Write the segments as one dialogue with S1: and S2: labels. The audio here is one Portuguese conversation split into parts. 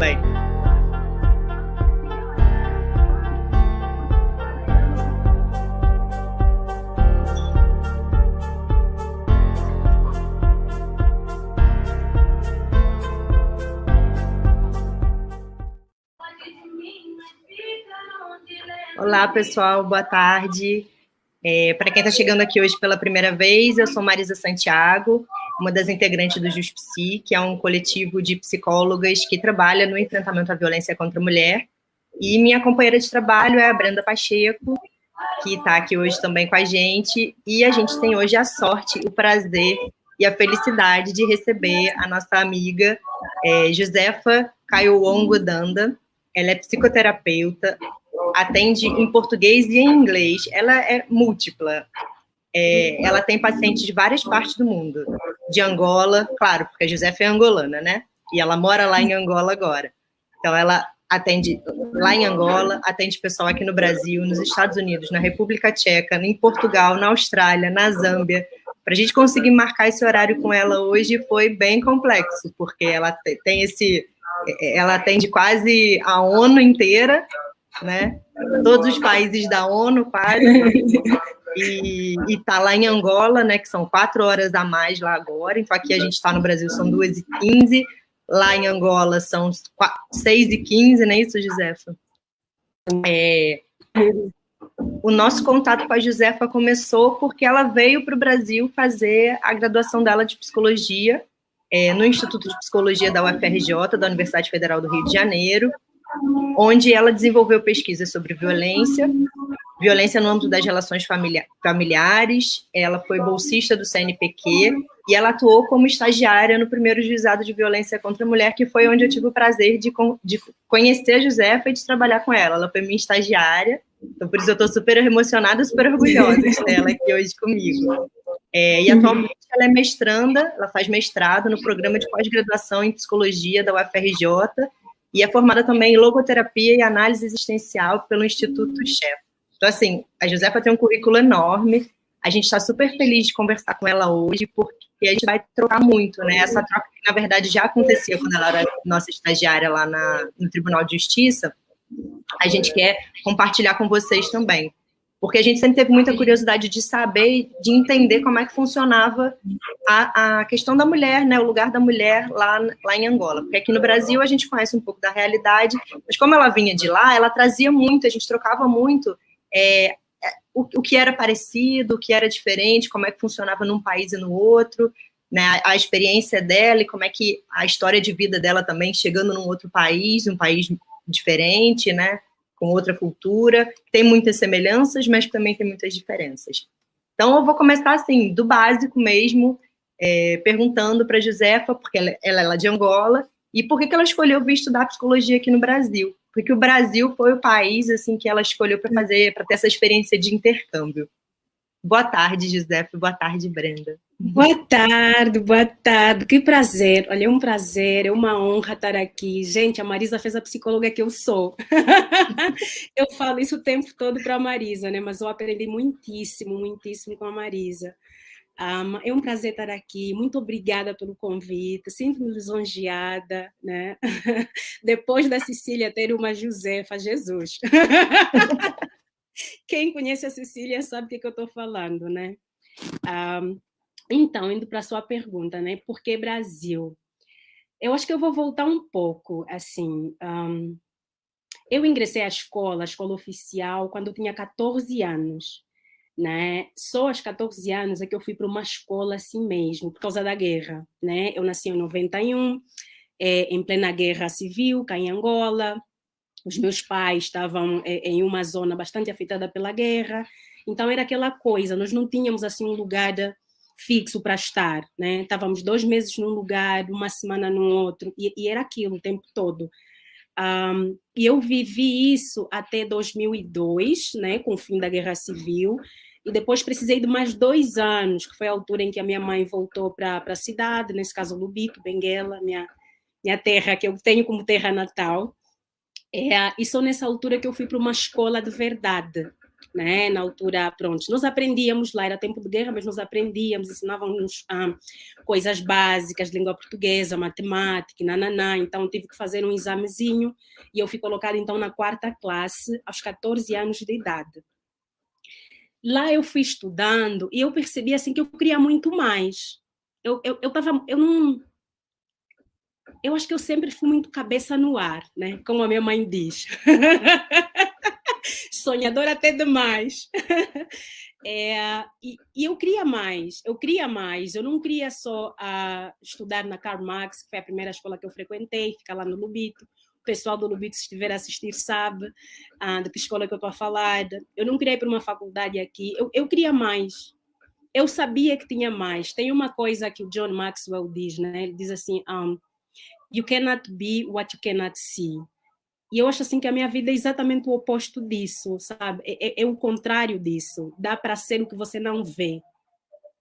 S1: Bem. Olá, pessoal, boa tarde. Para quem está chegando aqui hoje pela primeira vez, eu sou Marisa Santiago, uma das integrantes do JustPsi, que é um coletivo de psicólogas que trabalha no enfrentamento à violência contra a mulher. E minha companheira de trabalho é a Brenda Pacheco, que está aqui hoje também com a gente. E a gente tem hoje a sorte, o prazer e a felicidade de receber a nossa amiga Josefa Kaiowongo Danda. Ela é psicoterapeuta, atende em português e em inglês. Ela é múltipla. Ela tem pacientes de várias partes do mundo. De Angola, claro, porque a Josefa é angolana, né? E ela mora lá em Angola agora. Então, ela atende lá em Angola, atende pessoal aqui no Brasil, nos Estados Unidos, na República Tcheca, em Portugal, na Austrália, na Zâmbia. Para a gente conseguir marcar esse horário com ela hoje foi bem complexo, porque ela tem ela atende quase a ONU inteira, né? Todos os países da ONU, quase. E está lá em Angola, né? Que são 4 horas a mais lá agora. Então, aqui a gente está no Brasil, são 2h15. Lá em Angola são 6h15, não é isso, Josefa? O nosso contato com a Josefa começou porque ela veio para o Brasil fazer a graduação dela de psicologia no Instituto de Psicologia da UFRJ, da Universidade Federal do Rio de Janeiro, onde ela desenvolveu pesquisas sobre violência no âmbito das relações familiares. Ela foi bolsista do CNPq e ela atuou como estagiária no primeiro juizado de violência contra a mulher, que foi onde eu tive o prazer de conhecer a Josefa e de trabalhar com ela. Ela foi minha estagiária, então por isso eu estou super emocionada e super orgulhosa de ter ela aqui hoje comigo. E atualmente ela é mestranda, ela faz mestrado no programa de pós-graduação em psicologia da UFRJ e é formada também em logoterapia e análise existencial pelo Instituto Sheff. Então, assim, a Josefa tem um currículo enorme, a gente está super feliz de conversar com ela hoje, porque a gente vai trocar muito, né? Essa troca que, na verdade, já acontecia quando ela era nossa estagiária lá no Tribunal de Justiça, a gente quer compartilhar com vocês também. Porque a gente sempre teve muita curiosidade de saber, de entender como é que funcionava a questão da mulher, né, o lugar da mulher lá em Angola. Porque aqui no Brasil a gente conhece um pouco da realidade, mas como ela vinha de lá, ela trazia muito, a gente trocava muito o que era parecido, o que era diferente, como é que funcionava num país e no outro, né, a experiência dela e como é que a história de vida dela também, chegando num outro país, um país diferente, né, com outra cultura, tem muitas semelhanças, mas também tem muitas diferenças. Então, eu vou começar, assim, do básico mesmo, perguntando para a Josefa, porque ela é lá de Angola, e por que ela escolheu vir estudar psicologia aqui no Brasil? Porque o Brasil foi o país, assim, que ela escolheu para ter essa experiência de intercâmbio. Boa tarde, Josefa, boa tarde, Brenda.
S2: Boa tarde, que prazer, olha, é um prazer, é uma honra estar aqui. Gente, a Marisa fez a psicóloga que eu sou. Eu falo isso o tempo todo para a Marisa, né? Mas eu aprendi muitíssimo, muitíssimo com a Marisa. É um prazer estar aqui, muito obrigada pelo convite, sinto-me lisonjeada, né? Depois da Cecília ter uma Josefa, Jesus. Quem conhece a Cecília sabe o que eu estou falando, né? Então, indo para a sua pergunta, né? Por que Brasil? Eu acho que eu vou voltar um pouco, assim. Eu ingressei à escola oficial, quando eu tinha 14 anos, né? Só aos 14 anos é que eu fui para uma escola assim mesmo, por causa da guerra, né? Eu nasci em 91, em plena guerra civil, cá em Angola. Os meus pais estavam em uma zona bastante afetada pela guerra, então era aquela coisa, nós não tínhamos assim um lugar fixo para estar, né? Estávamos 2 meses num lugar, uma semana no outro, e era aquilo o tempo todo. E eu vivi isso até 2002, né, com o fim da Guerra Civil, e depois precisei de mais 2 anos, que foi a altura em que a minha mãe voltou para a cidade, nesse caso Lubito, Benguela, minha terra, que eu tenho como terra natal. E só nessa altura que eu fui para uma escola de verdade, né? Na altura, pronto, nós aprendíamos lá, era tempo de guerra, mas nós aprendíamos, ensinavam-nos coisas básicas, língua portuguesa, matemática, nananá, então tive que fazer um examezinho e eu fui colocada então na 4ª classe, aos 14 anos de idade. Lá eu fui estudando e eu percebi assim que eu queria muito mais. Eu acho que eu sempre fui muito cabeça no ar, né? Como a minha mãe diz. Sonhadora até demais. E eu queria mais, eu não queria só estudar na Karl Marx, que foi a primeira escola que eu frequentei, ficar lá no Lubito. O pessoal do Lubito, se estiver a assistir, sabe de que escola que eu estou a falar. Eu não queria ir para uma faculdade aqui, eu queria mais. Eu sabia que tinha mais. Tem uma coisa que o John Maxwell diz, né? Ele diz assim, you cannot be what you cannot see. E eu acho assim que a minha vida é exatamente o oposto disso, sabe? É o contrário disso. Dá para ser o que você não vê.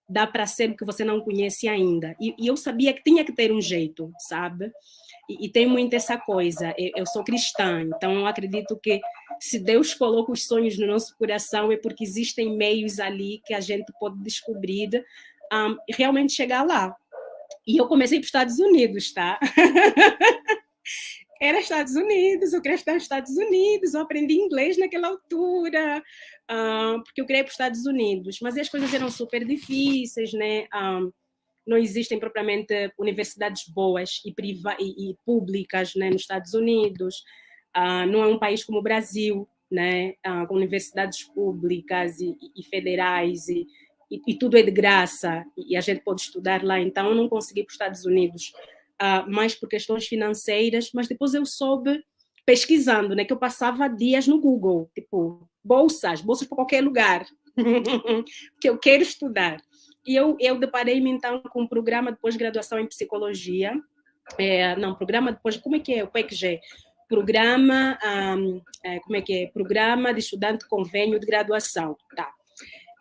S2: Dá para ser o que você não conhece ainda. E eu sabia que tinha que ter um jeito, sabe? E tem muito essa coisa. Eu sou cristã, então eu acredito que se Deus coloca os sonhos no nosso coração é porque existem meios ali que a gente pode descobrir e realmente chegar lá. E eu comecei para os Estados Unidos, tá? Era Estados Unidos, eu queria estudar nos Estados Unidos, eu aprendi inglês naquela altura, porque eu queria ir para os Estados Unidos, mas as coisas eram super difíceis, né? Não existem propriamente universidades boas e públicas, né, nos Estados Unidos, não é um país como o Brasil, né, com universidades públicas e federais, e tudo é de graça, e a gente pode estudar lá, então eu não consegui ir para os Estados Unidos, mais por questões financeiras, mas depois eu soube, pesquisando, né, que eu passava dias no Google, tipo, bolsas para qualquer lugar, que eu quero estudar. E eu deparei-me, então, com um programa de pós-graduação em psicologia, programa de como é que é? O PECG, programa, como é que é? Programa de estudante convênio de graduação, tá.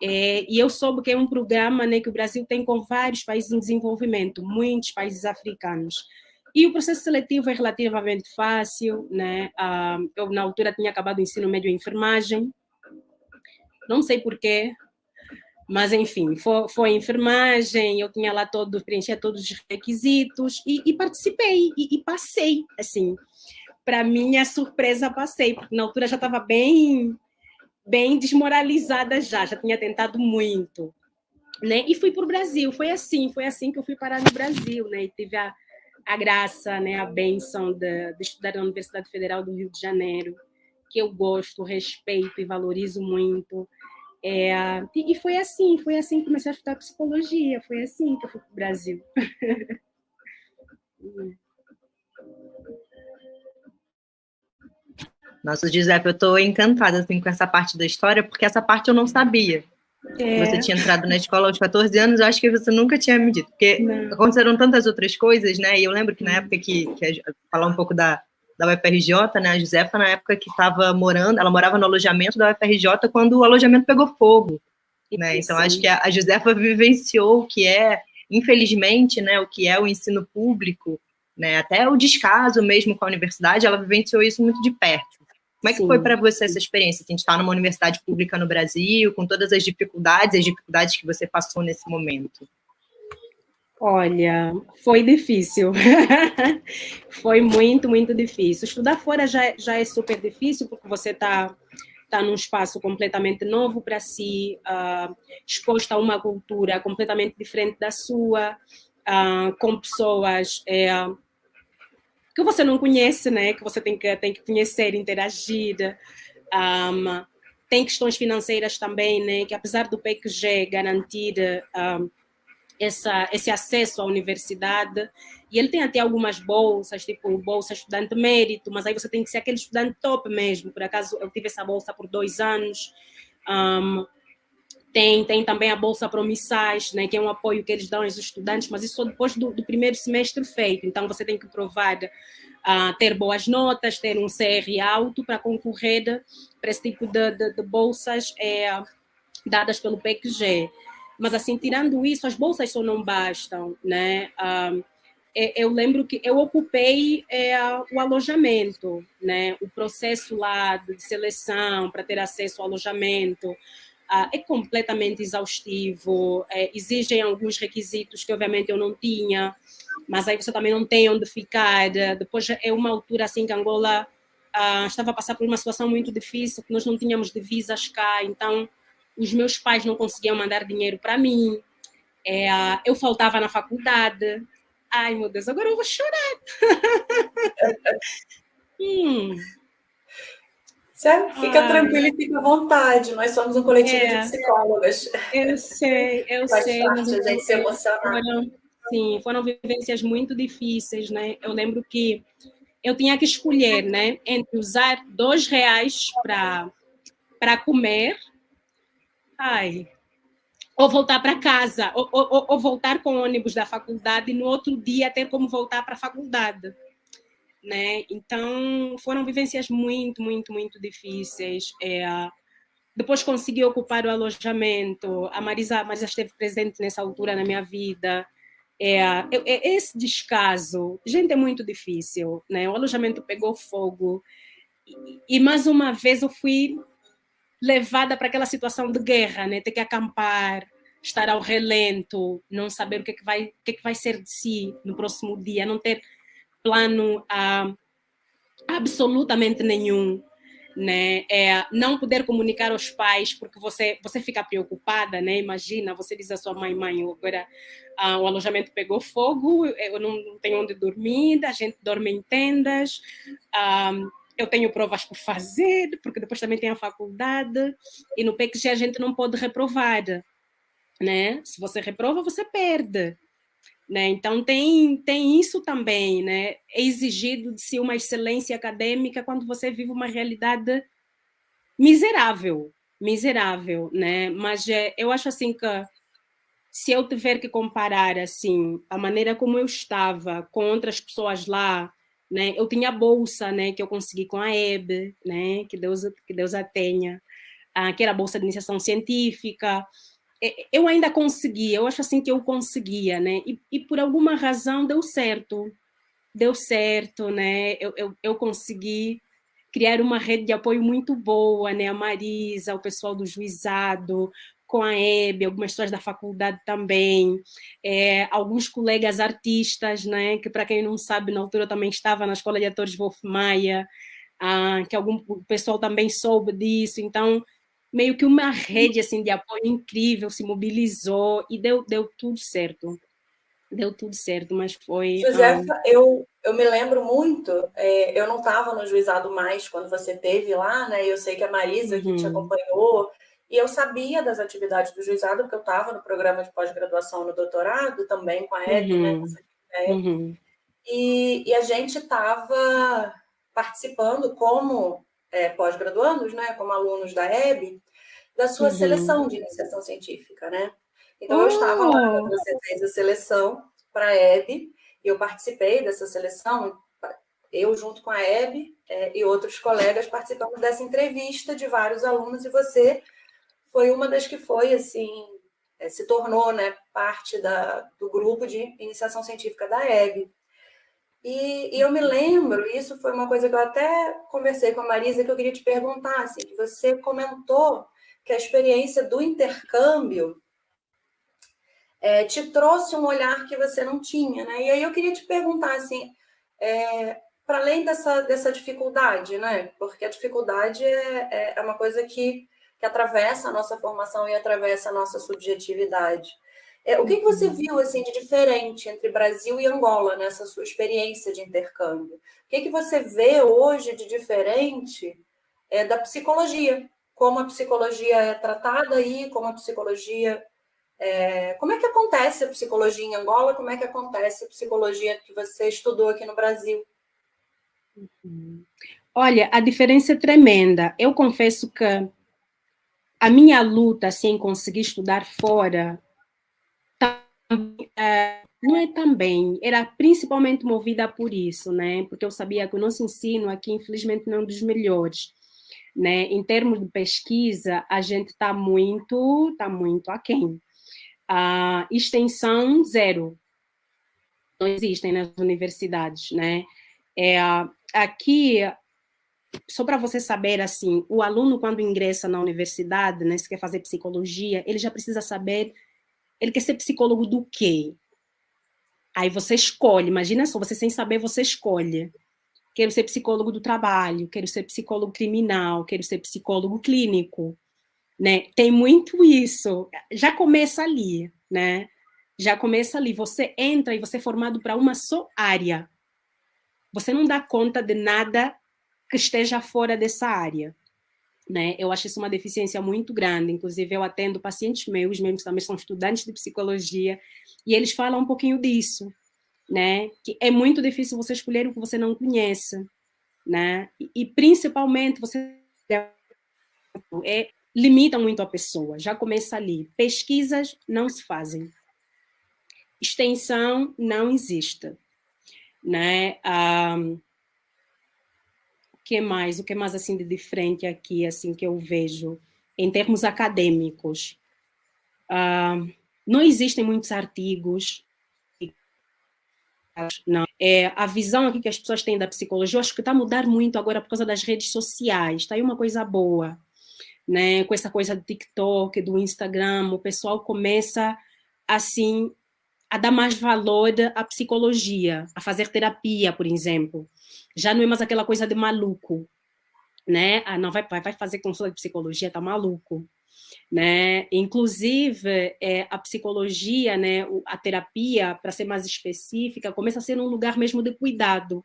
S2: E eu soube que é um programa, né, que o Brasil tem com vários países em desenvolvimento, muitos países africanos. E o processo seletivo é relativamente fácil, né? Eu, na altura, tinha acabado o ensino médio em enfermagem, não sei porquê, mas, enfim, foi enfermagem, eu tinha lá preencher todos os requisitos e participei e passei, assim. Para minha surpresa, passei, porque na altura já estava bem desmoralizada já tinha tentado muito, né? E fui para o Brasil, foi assim que eu fui parar no Brasil, né? E tive a graça, né, a bênção de estudar na Universidade Federal do Rio de Janeiro, que eu gosto, respeito e valorizo muito. E foi assim que comecei a estudar psicologia, foi assim que eu fui para o Brasil.
S1: Nossa, Giuseppe, eu estou encantada assim, com essa parte da história, porque essa parte eu não sabia. Você tinha entrado na escola aos 14 anos, eu acho que você nunca tinha me dito, porque aconteceram tantas outras coisas, né? E eu lembro que na época falar um pouco da UFRJ, né? A Josefa, na época que estava morando, ela morava no alojamento da UFRJ quando o alojamento pegou fogo, né? Então, acho que a Josefa vivenciou o que é, infelizmente, né? O que é o ensino público, né? Até o descaso mesmo com a universidade, ela vivenciou isso muito de perto. Como é que foi para você essa experiência? A gente está numa universidade pública no Brasil, com todas as dificuldades que você passou nesse momento.
S2: Olha, foi difícil. Foi muito, muito difícil. Estudar fora já é super difícil, porque você está num espaço completamente novo para si, exposto a uma cultura completamente diferente da sua, com pessoas que você não conhece, né? Que você tem que conhecer, interagir. Tem questões financeiras também, né? Que apesar do PECG garantir esse acesso à universidade, e ele tem até algumas bolsas, tipo bolsa estudante mérito, mas aí você tem que ser aquele estudante top mesmo. Por acaso eu tive essa bolsa por 2 anos. Tem também a Bolsa Promissais, né, que é um apoio que eles dão aos estudantes, mas isso só depois do primeiro semestre feito. Então, você tem que provar ter boas notas, ter um CR alto para concorrer para esse tipo de bolsas dadas pelo PECG. Mas, assim, tirando isso, as bolsas só não bastam, né? eu lembro que eu ocupei o alojamento, né? O processo lá de seleção para ter acesso ao alojamento é completamente exaustivo, exigem alguns requisitos que obviamente eu não tinha, mas aí você também não tem onde ficar. Depois é uma altura assim que Angola estava a passar por uma situação muito difícil, que nós não tínhamos divisas cá, então os meus pais não conseguiam mandar dinheiro para mim, eu faltava na faculdade. Ai, meu Deus, agora eu vou chorar.
S3: Fica tranquila e fica à vontade. Nós somos um coletivo de psicólogas.
S2: Eu sei,
S3: Faz parte a gente se emocionar.
S2: Foram vivências muito difíceis, né? Eu lembro que eu tinha que escolher, né, entre usar R$ 2 para comer, ou voltar para casa, ou voltar com o ônibus da faculdade e no outro dia ter como voltar para a faculdade, né? Então foram vivências muito, muito, muito difíceis. Depois consegui ocupar o alojamento. A Marisa esteve presente nessa altura na minha vida. Esse descaso, gente, é muito difícil, né? O alojamento pegou fogo e mais uma vez eu fui levada para aquela situação de guerra, né? Ter que acampar, estar ao relento, não saber o que vai ser de si no próximo dia, não ter plano absolutamente nenhum, né? Não poder comunicar aos pais porque você fica preocupada, né? Imagina, você diz à sua mãe, agora o alojamento pegou fogo, eu não tenho onde dormir, a gente dorme em tendas, eu tenho provas por fazer, porque depois também tem a faculdade, e no PECG a gente não pode reprovar, né? Se você reprova, você perde. Né? Então, tem isso também, né? É exigido de si uma excelência acadêmica quando você vive uma realidade miserável, né? Mas eu acho assim que se eu tiver que comparar assim a maneira como eu estava com outras pessoas lá, né? Eu tinha bolsa, né? Que eu consegui com a EB, né? Que Deus a tenha, que era a bolsa de iniciação científica. Eu ainda conseguia, eu acho assim que eu conseguia, né? E por alguma razão deu certo, né? Eu consegui criar uma rede de apoio muito boa, né? A Marisa, o pessoal do juizado, com a Hebe, algumas pessoas da faculdade também, alguns colegas artistas, né? Que para quem não sabe, na altura eu também estava na Escola de Atores Wolf Maia, que o pessoal também soube disso, então meio que uma rede assim de apoio incrível se mobilizou e deu tudo certo. Deu tudo certo, mas foi...
S3: Josefa, eu me lembro muito, eu não estava no juizado mais quando você esteve lá, né? Eu sei que a Marisa que te acompanhou, e eu sabia das atividades do juizado, porque eu estava no programa de pós-graduação no doutorado, também com a Hebe, né? E a gente estava participando como pós-graduandos, né? Como alunos da Hebe, da sua seleção de iniciação científica, né? Então, eu estava lá, você fez a seleção para a Hebe, e eu participei dessa seleção, eu junto com a Hebe e outros colegas participamos dessa entrevista de vários alunos, e você foi uma das que foi, assim, se tornou, né, parte do grupo de iniciação científica da Hebe. E eu me lembro, isso foi uma coisa que eu até conversei com a Marisa, que eu queria te perguntar, assim, que você comentou que a experiência do intercâmbio te trouxe um olhar que você não tinha, né? E aí eu queria te perguntar, assim, para além dessa dificuldade, né? Porque a dificuldade é uma coisa que atravessa a nossa formação e atravessa a nossa subjetividade. O que você viu assim de diferente entre Brasil e Angola nessa sua experiência de intercâmbio? O que você vê hoje de diferente da psicologia? Como a psicologia é tratada aí, como a psicologia... como é que acontece a psicologia em Angola? Como é que acontece a psicologia que você estudou aqui no Brasil?
S2: Olha, a diferença é tremenda. Eu confesso que a minha luta assim, em conseguir estudar fora não é também, era principalmente movida por isso, né? Porque eu sabia que o nosso ensino aqui, infelizmente, não é um dos melhores, né? Em termos de pesquisa, a gente está muito aquém. Extensão, zero. não existem nas universidades, né? Aqui, só para você saber, assim, o aluno, quando ingressa na universidade, né, se quer fazer psicologia, ele já precisa saber, ele quer ser psicólogo do quê? Aí você escolhe, imagina só, você sem saber, você escolhe. Quero ser psicólogo do trabalho, quero ser psicólogo criminal, quero ser psicólogo clínico, né? Tem muito isso. Já começa ali, né? Já começa ali. Você entra e você é formado para uma só área. Você não dá conta de nada que esteja fora dessa área, né? Eu acho isso uma deficiência muito grande. Inclusive, eu atendo pacientes meus, mesmo também são estudantes de psicologia, e eles falam um pouquinho disso, né? Que é muito difícil você escolher o que você não conhece, né? E principalmente você limita muito a pessoa. Já começa ali. Pesquisas não se fazem. Extensão não existe, né? O que mais assim de diferente aqui, assim que eu vejo em termos acadêmicos? Não existem muitos artigos. Não. A visão aqui que as pessoas têm da psicologia, eu acho que está a mudar muito agora por causa das redes sociais. Está aí uma coisa boa, né? Com essa coisa do TikTok, do Instagram, o pessoal começa assim a dar mais valor à psicologia, a fazer terapia, por exemplo. Já não é mais aquela coisa de maluco, né? Não vai fazer consulta de psicologia, tá maluco, né? Inclusive, a psicologia, né, a terapia, para ser mais específica, começa a ser um lugar mesmo de cuidado.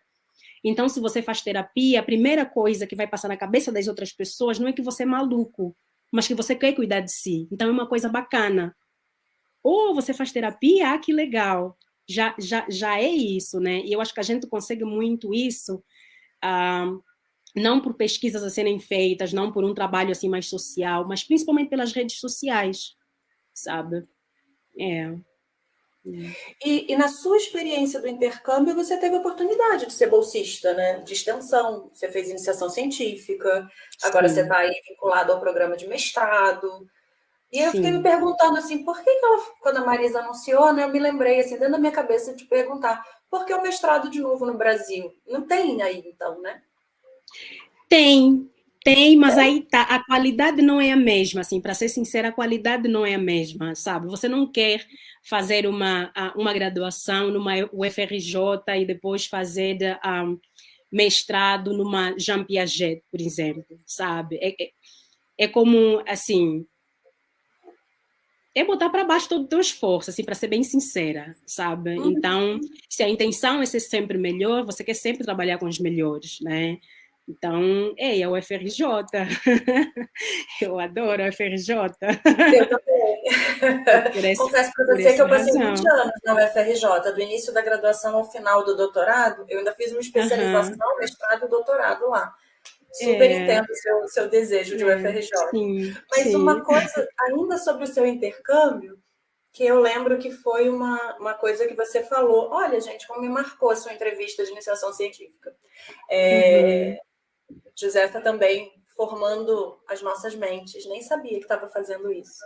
S2: Então, se você faz terapia, a primeira coisa que vai passar na cabeça das outras pessoas não é que você é maluco, mas que você quer cuidar de si. Então, é uma coisa bacana. Ou você faz terapia, que legal. Já é isso, né? E eu acho que a gente consegue muito isso, não por pesquisas a serem feitas, não por um trabalho assim mais social, mas principalmente pelas redes sociais, sabe?
S3: E na sua experiência do intercâmbio, você teve a oportunidade de ser bolsista, né? De extensão, você fez iniciação científica, agora você está aí vinculado ao programa de mestrado. E eu fiquei me perguntando assim, por que ela, quando a Marisa anunciou, né, eu me lembrei, assim, dentro da minha cabeça, de perguntar, por que o mestrado de novo no Brasil? Não tem aí, então, né?
S2: Tem, mas aí tá, a qualidade não é a mesma, assim, para ser sincera, a qualidade não é a mesma, sabe? Você não quer fazer uma graduação numa UFRJ e depois fazer mestrado numa Jean Piaget, por exemplo, sabe? É como, assim, é botar para baixo todo o teu esforço, assim, para ser bem sincera, sabe? Então, se a intenção é ser sempre melhor, você quer sempre trabalhar com os melhores, né? Então, é o UFRJ. Eu adoro a UFRJ.
S3: Eu também. Confesso para você que eu passei 20 anos na UFRJ, do início da graduação ao final do doutorado. Eu ainda fiz uma especialização, mestrado e doutorado lá. Super entendo o seu desejo de UFRJ. Mas uma coisa, ainda sobre o seu intercâmbio, que eu lembro que foi uma coisa que você falou. Olha, gente, como me marcou a sua entrevista de iniciação científica. Josefa também formando as nossas mentes. Nem sabia que estava fazendo isso.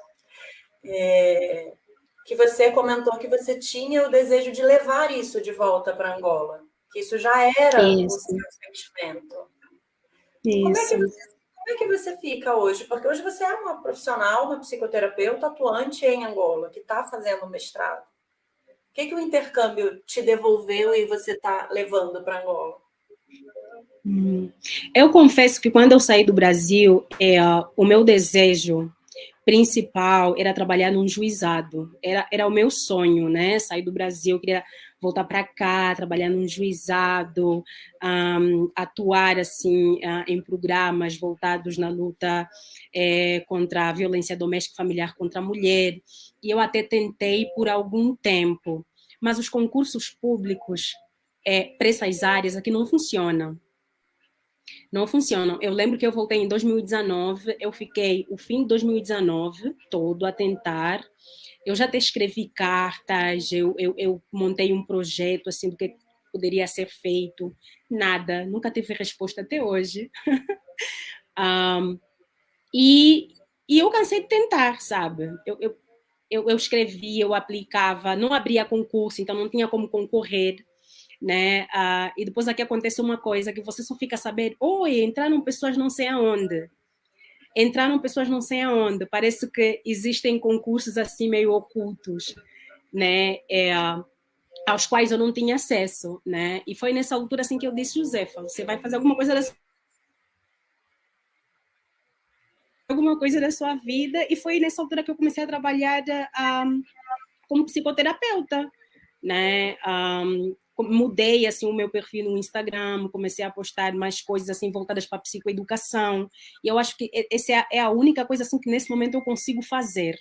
S3: Que você comentou que você tinha o desejo de levar isso de volta para Angola. Que isso já era o seu sentimento. Como é que você fica hoje? Porque hoje você é uma profissional, uma psicoterapeuta atuante em Angola, que está fazendo um mestrado. O que o intercâmbio te devolveu e você está levando para Angola?
S2: Eu confesso que quando eu saí do Brasil, o meu desejo principal era trabalhar num juizado. Era o meu sonho, né? Sair do Brasil, eu queria voltar para cá, trabalhar num juizado, atuar assim em programas voltados na luta contra a violência doméstica e familiar contra a mulher. E eu até tentei por algum tempo, mas os concursos públicos para essas áreas aqui não funcionam. Não funcionam. Eu lembro que eu voltei em 2019, eu fiquei o fim de 2019 todo a tentar. Eu já até escrevi cartas, eu montei um projeto assim do que poderia ser feito. Nada, nunca tive resposta até hoje. E eu cansei de tentar, sabe? eu escrevia, eu aplicava, não abria concurso, então não tinha como concorrer, né? E depois aqui acontece uma coisa que você só fica sabendo, oi, entraram pessoas não sei aonde. Entraram pessoas não sei aonde. Parece que existem concursos assim meio ocultos, né? Aos quais eu não tinha acesso, né? E foi nessa altura assim que eu disse, Josefa, você vai fazer alguma coisa da sua vida, e foi nessa altura que eu comecei a trabalhar como psicoterapeuta, né? Mudei assim o meu perfil no Instagram, comecei a postar mais coisas assim voltadas para a psicoeducação, e eu acho que essa é a única coisa assim que nesse momento eu consigo fazer,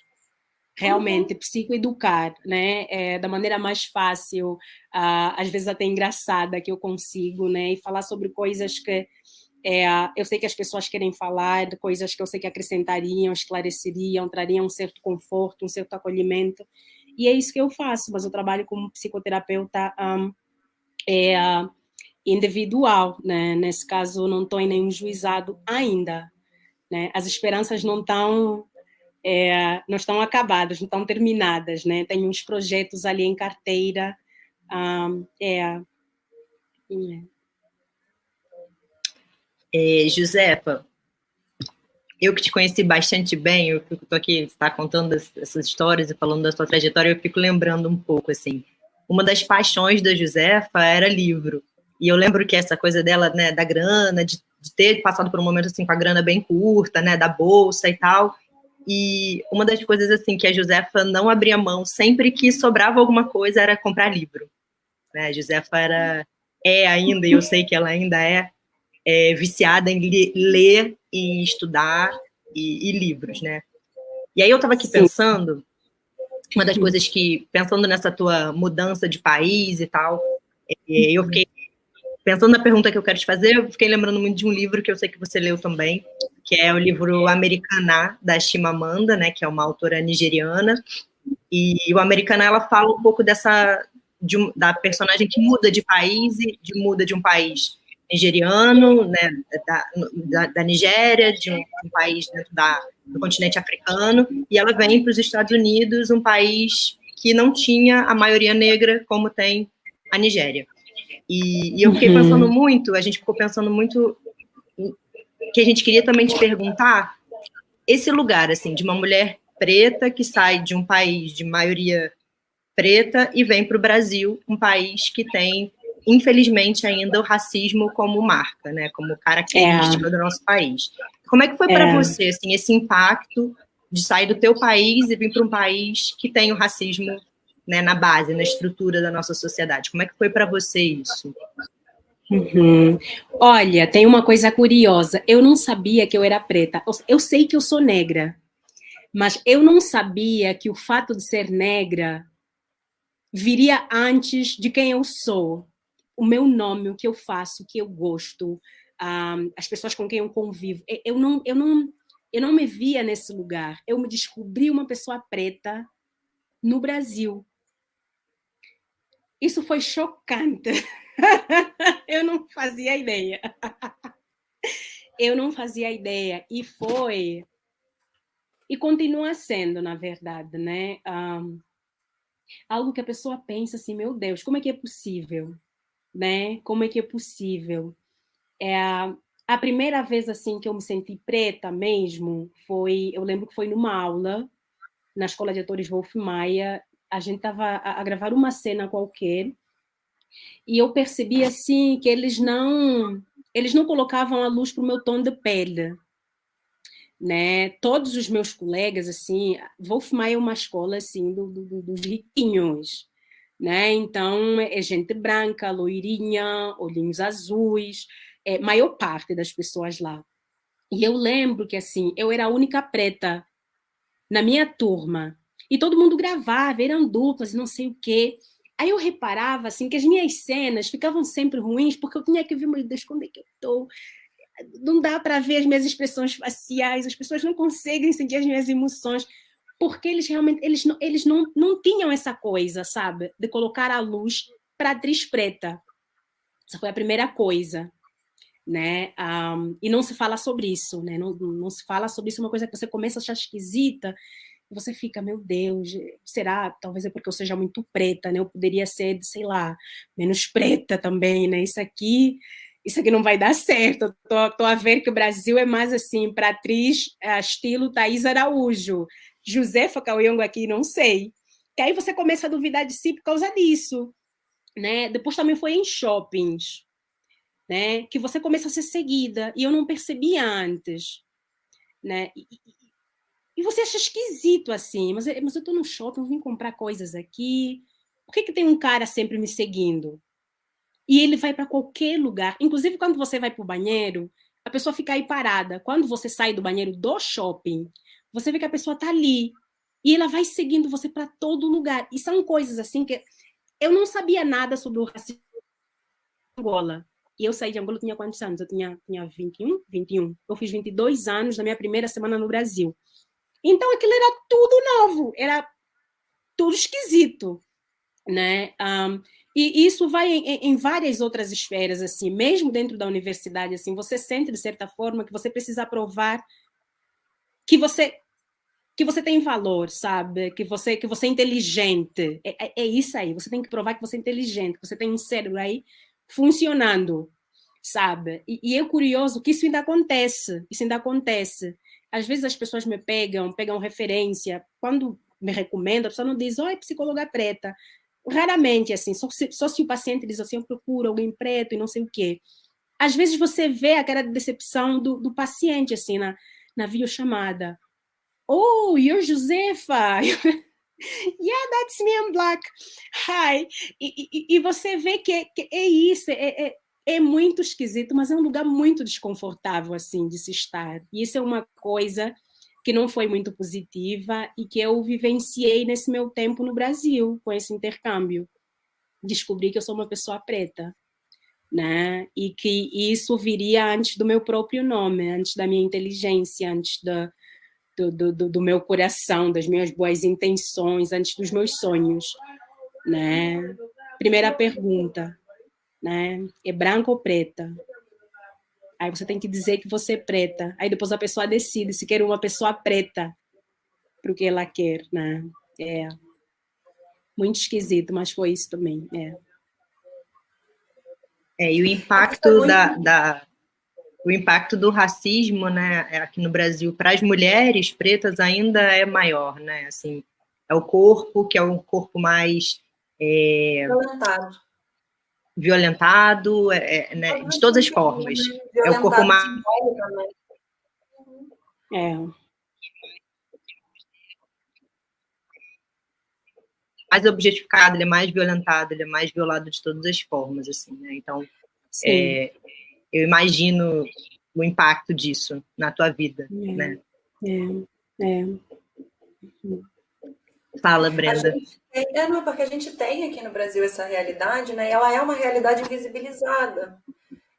S2: realmente, psicoeducar, né, da maneira mais fácil, às vezes até engraçada que eu consigo, né, e falar sobre coisas que eu sei que as pessoas querem falar, coisas que eu sei que acrescentariam, esclareceriam, trariam um certo conforto, um certo acolhimento, e é isso que eu faço, mas eu trabalho como psicoterapeuta individual, né, nesse caso não estou em nenhum juizado ainda, né, as esperanças não estão acabadas, não estão terminadas, né? Tenho uns projetos ali em carteira.
S1: Josefa, eu que te conheci bastante bem, eu estou aqui, está contando essas histórias e falando da sua trajetória, eu fico lembrando um pouco, assim, uma das paixões da Josefa era livro, e eu lembro que essa coisa dela, né, da grana, de ter passado por um momento, assim, com a grana bem curta, né, da bolsa e tal, e uma das coisas, assim, que a Josefa não abria mão, sempre que sobrava alguma coisa, era comprar livro, né, a Josefa ainda, e eu sei que ela ainda viciada em ler e estudar e livros, né? E aí eu estava aqui pensando, uma das coisas que, pensando nessa tua mudança de país e tal, eu fiquei pensando na pergunta que eu quero te fazer, eu fiquei lembrando muito de um livro que eu sei que você leu também, que é o livro Americaná, da Chimamanda, né, que é uma autora nigeriana, e o Americaná, ela fala um pouco da personagem que muda de país e muda de um país nigeriano, né, da Nigéria, de um país dentro do continente africano, e ela vem para os Estados Unidos, um país que não tinha a maioria negra como tem a Nigéria. E eu fiquei pensando muito, a gente ficou pensando muito, que a gente queria também te perguntar, esse lugar, assim, de uma mulher preta que sai de um país de maioria preta e vem para o Brasil, um país que tem, infelizmente, ainda o racismo como marca, né, como característica do nosso país. Como é que foi para você, assim, esse impacto de sair do teu país e vir para um país que tem o racismo, né, na base, na estrutura da nossa sociedade? Como é que foi para você isso?
S2: Olha, tem uma coisa curiosa. Eu não sabia que eu era preta. Eu sei que eu sou negra, mas eu não sabia que o fato de ser negra viria antes de quem eu sou. O meu nome, o que eu faço, o que eu gosto, as pessoas com quem eu convivo. Eu não me via nesse lugar. Eu me descobri uma pessoa preta no Brasil. Isso foi chocante. Eu não fazia ideia. Eu não fazia ideia. E foi... E continua sendo, na verdade, né? Algo que a pessoa pensa assim, meu Deus, como é que é possível? Né? Como é que é possível? A primeira vez assim que eu me senti preta mesmo foi, eu lembro que foi numa aula na Escola de Atores Wolf Maia. A gente estava a gravar uma cena qualquer e eu percebi assim que eles não colocavam a luz para o meu tom de pele, né? Todos os meus colegas assim, Wolf Maia é uma escola assim dos riquinhos, né? Então é gente branca, loirinha, olhinhos azuis, maior parte das pessoas lá. E eu lembro que assim eu era a única preta na minha turma e todo mundo gravava, eram duplas, não sei o quê. Aí eu reparava assim que as minhas cenas ficavam sempre ruins porque eu tinha que ver, meu Deus, onde é que eu estou? Não dá para ver as minhas expressões faciais, as pessoas não conseguem sentir as minhas emoções, porque eles realmente eles não tinham essa coisa, sabe, de colocar a luz para a atriz preta. Essa foi a primeira coisa, né? E não se fala sobre isso, né? Não se fala sobre isso, é uma coisa que você começa a achar esquisita, Você fica, meu Deus, será? Talvez é porque eu seja muito preta, né? Eu poderia ser, sei lá, menos preta também, né? Isso aqui não vai dar certo. Tô a ver que o Brasil é mais assim, para atriz, estilo Thaís Araújo. Josefa Kauyongo aqui, não sei. Que aí você começa a duvidar de si por causa disso, né? Depois também foi em shoppings, né? Que você começa a ser seguida, e eu não percebia antes, né? E você acha esquisito assim, mas eu tô no shopping, eu vim comprar coisas aqui, por que tem um cara sempre me seguindo? E ele vai para qualquer lugar, inclusive quando você vai para o banheiro, a pessoa fica aí parada. Quando você sai do banheiro do shopping, você vê que a pessoa tá ali, e ela vai seguindo você para todo lugar. E são coisas assim que eu não sabia nada sobre o racismo em Angola. E eu saí de Angola, eu tinha quantos anos? Eu tinha 21. Eu fiz 22 anos na minha primeira semana no Brasil. Então, aquilo era tudo novo, era tudo esquisito, né? E isso vai em várias outras esferas, assim, mesmo dentro da universidade, assim, você sente, de certa forma, que você precisa provar que você tem valor, sabe? Que você é inteligente. É isso aí, você tem que provar que você é inteligente, que você tem um cérebro aí funcionando, sabe? E é curioso que isso ainda acontece. Às vezes as pessoas me pegam referência, quando me recomendam, a pessoa não diz, é psicóloga preta. Raramente, assim, só se o paciente diz assim, eu procuro alguém preto e não sei o quê. Às vezes você vê aquela decepção do paciente, assim, na videochamada. Oh, you're Josefa! Yeah, that's me, I'm black. Hi. E você vê que é isso, é muito esquisito, mas é um lugar muito desconfortável, assim, de se estar. E isso é uma coisa que não foi muito positiva e que eu vivenciei nesse meu tempo no Brasil, com esse intercâmbio. Descobri que eu sou uma pessoa preta, né? E que isso viria antes do meu próprio nome, antes da minha inteligência, antes do meu coração, das minhas boas intenções, antes dos meus sonhos, né? Primeira pergunta, né? É branca ou preta? Aí você tem que dizer que você é preta. Aí depois a pessoa decide se quer uma pessoa preta para o que ela quer, né? É muito esquisito, mas foi isso também.
S1: E o impacto do racismo, né, aqui no Brasil para as mulheres pretas ainda é maior, né? Assim, é o corpo que é um corpo mais violentado, né, de todas as formas. É o corpo mais objetificado, ele é mais violentado, ele é mais violado de todas as formas, assim, né? Então, eu imagino o impacto disso na tua vida, né? Fala, Brenda.
S3: Não, porque a gente tem aqui no Brasil essa realidade, né? E ela é uma realidade invisibilizada.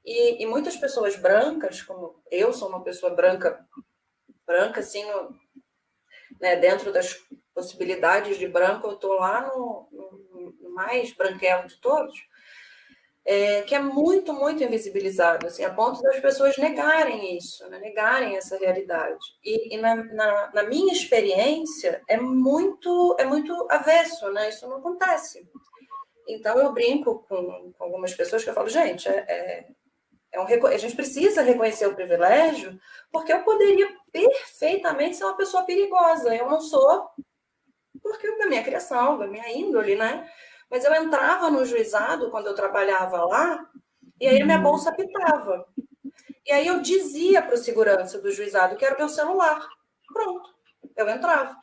S3: E muitas pessoas brancas, como eu sou uma pessoa branca assim, né, dentro das possibilidades de branco, eu estou lá no mais branquelo de todos, que é muito, muito invisibilizado, assim, a ponto das pessoas negarem isso, né, negarem essa realidade. E na minha experiência, é muito avesso, né? Isso não acontece. Então, eu brinco com algumas pessoas que eu falo, gente, a gente precisa reconhecer o privilégio, porque eu poderia perfeitamente ser uma pessoa perigosa. Eu não sou, porque da minha criação, da minha índole, né? Mas eu entrava no juizado, quando eu trabalhava lá, e aí minha bolsa pitava. E aí eu dizia para o segurança do juizado que era o meu celular. Pronto, eu entrava.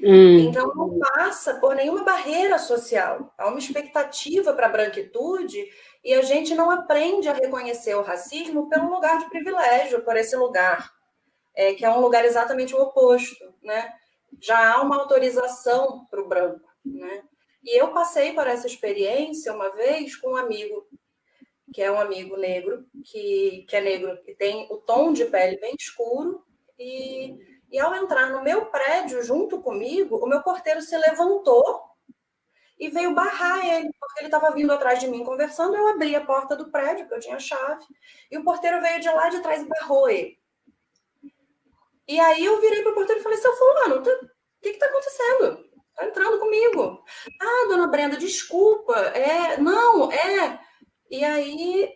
S3: Então, não passa por nenhuma barreira social. Há uma expectativa para a branquitude e a gente não aprende a reconhecer o racismo pelo lugar de privilégio, por esse lugar, que é um lugar exatamente o oposto, né? Já há uma autorização para o branco, né? E eu passei por essa experiência uma vez com um amigo, que é um amigo negro, que é negro, que tem o tom de pele bem escuro, e ao entrar no meu prédio junto comigo, o meu porteiro se levantou e veio barrar ele, porque ele estava vindo atrás de mim conversando. Eu abri a porta do prédio, porque eu tinha chave, e o porteiro veio de lá de trás e barrou ele. E aí eu virei para o porteiro e falei, seu fulano, o que está acontecendo? Está entrando comigo. Ah, dona Brenda, desculpa. Não. E aí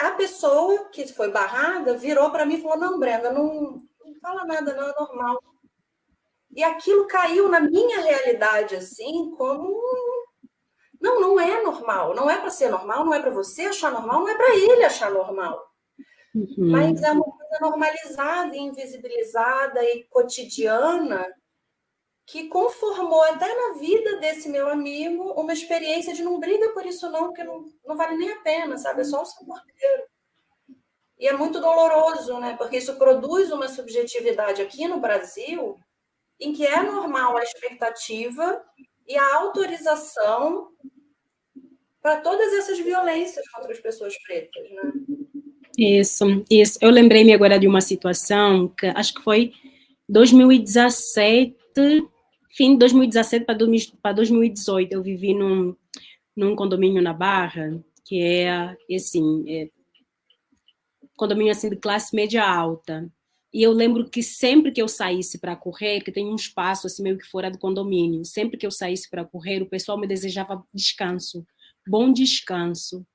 S3: a pessoa que foi barrada virou para mim e falou, não, Brenda, não fala nada, não, é normal. E aquilo caiu na minha realidade, assim, como... Não é normal. Não é para ser normal, não é para você achar normal, não é para ele achar normal. Mas é uma coisa normalizada, invisibilizada e cotidiana que conformou até na vida desse meu amigo uma experiência de não briga por isso não, porque não vale nem a pena, sabe? É só o seu porteiro. E é muito doloroso, né? Porque isso produz uma subjetividade aqui no Brasil em que é normal a expectativa e a autorização para todas essas violências contra as pessoas pretas, né?
S2: Isso. Eu lembrei-me agora de uma situação que acho que foi 2017, fim de 2017 para 2018. Eu vivi num condomínio na Barra, que assim, condomínio assim de classe média alta. E eu lembro que sempre que eu saísse para correr, que tem um espaço assim meio que fora do condomínio, sempre que eu saísse para correr, o pessoal me desejava descanso, bom descanso.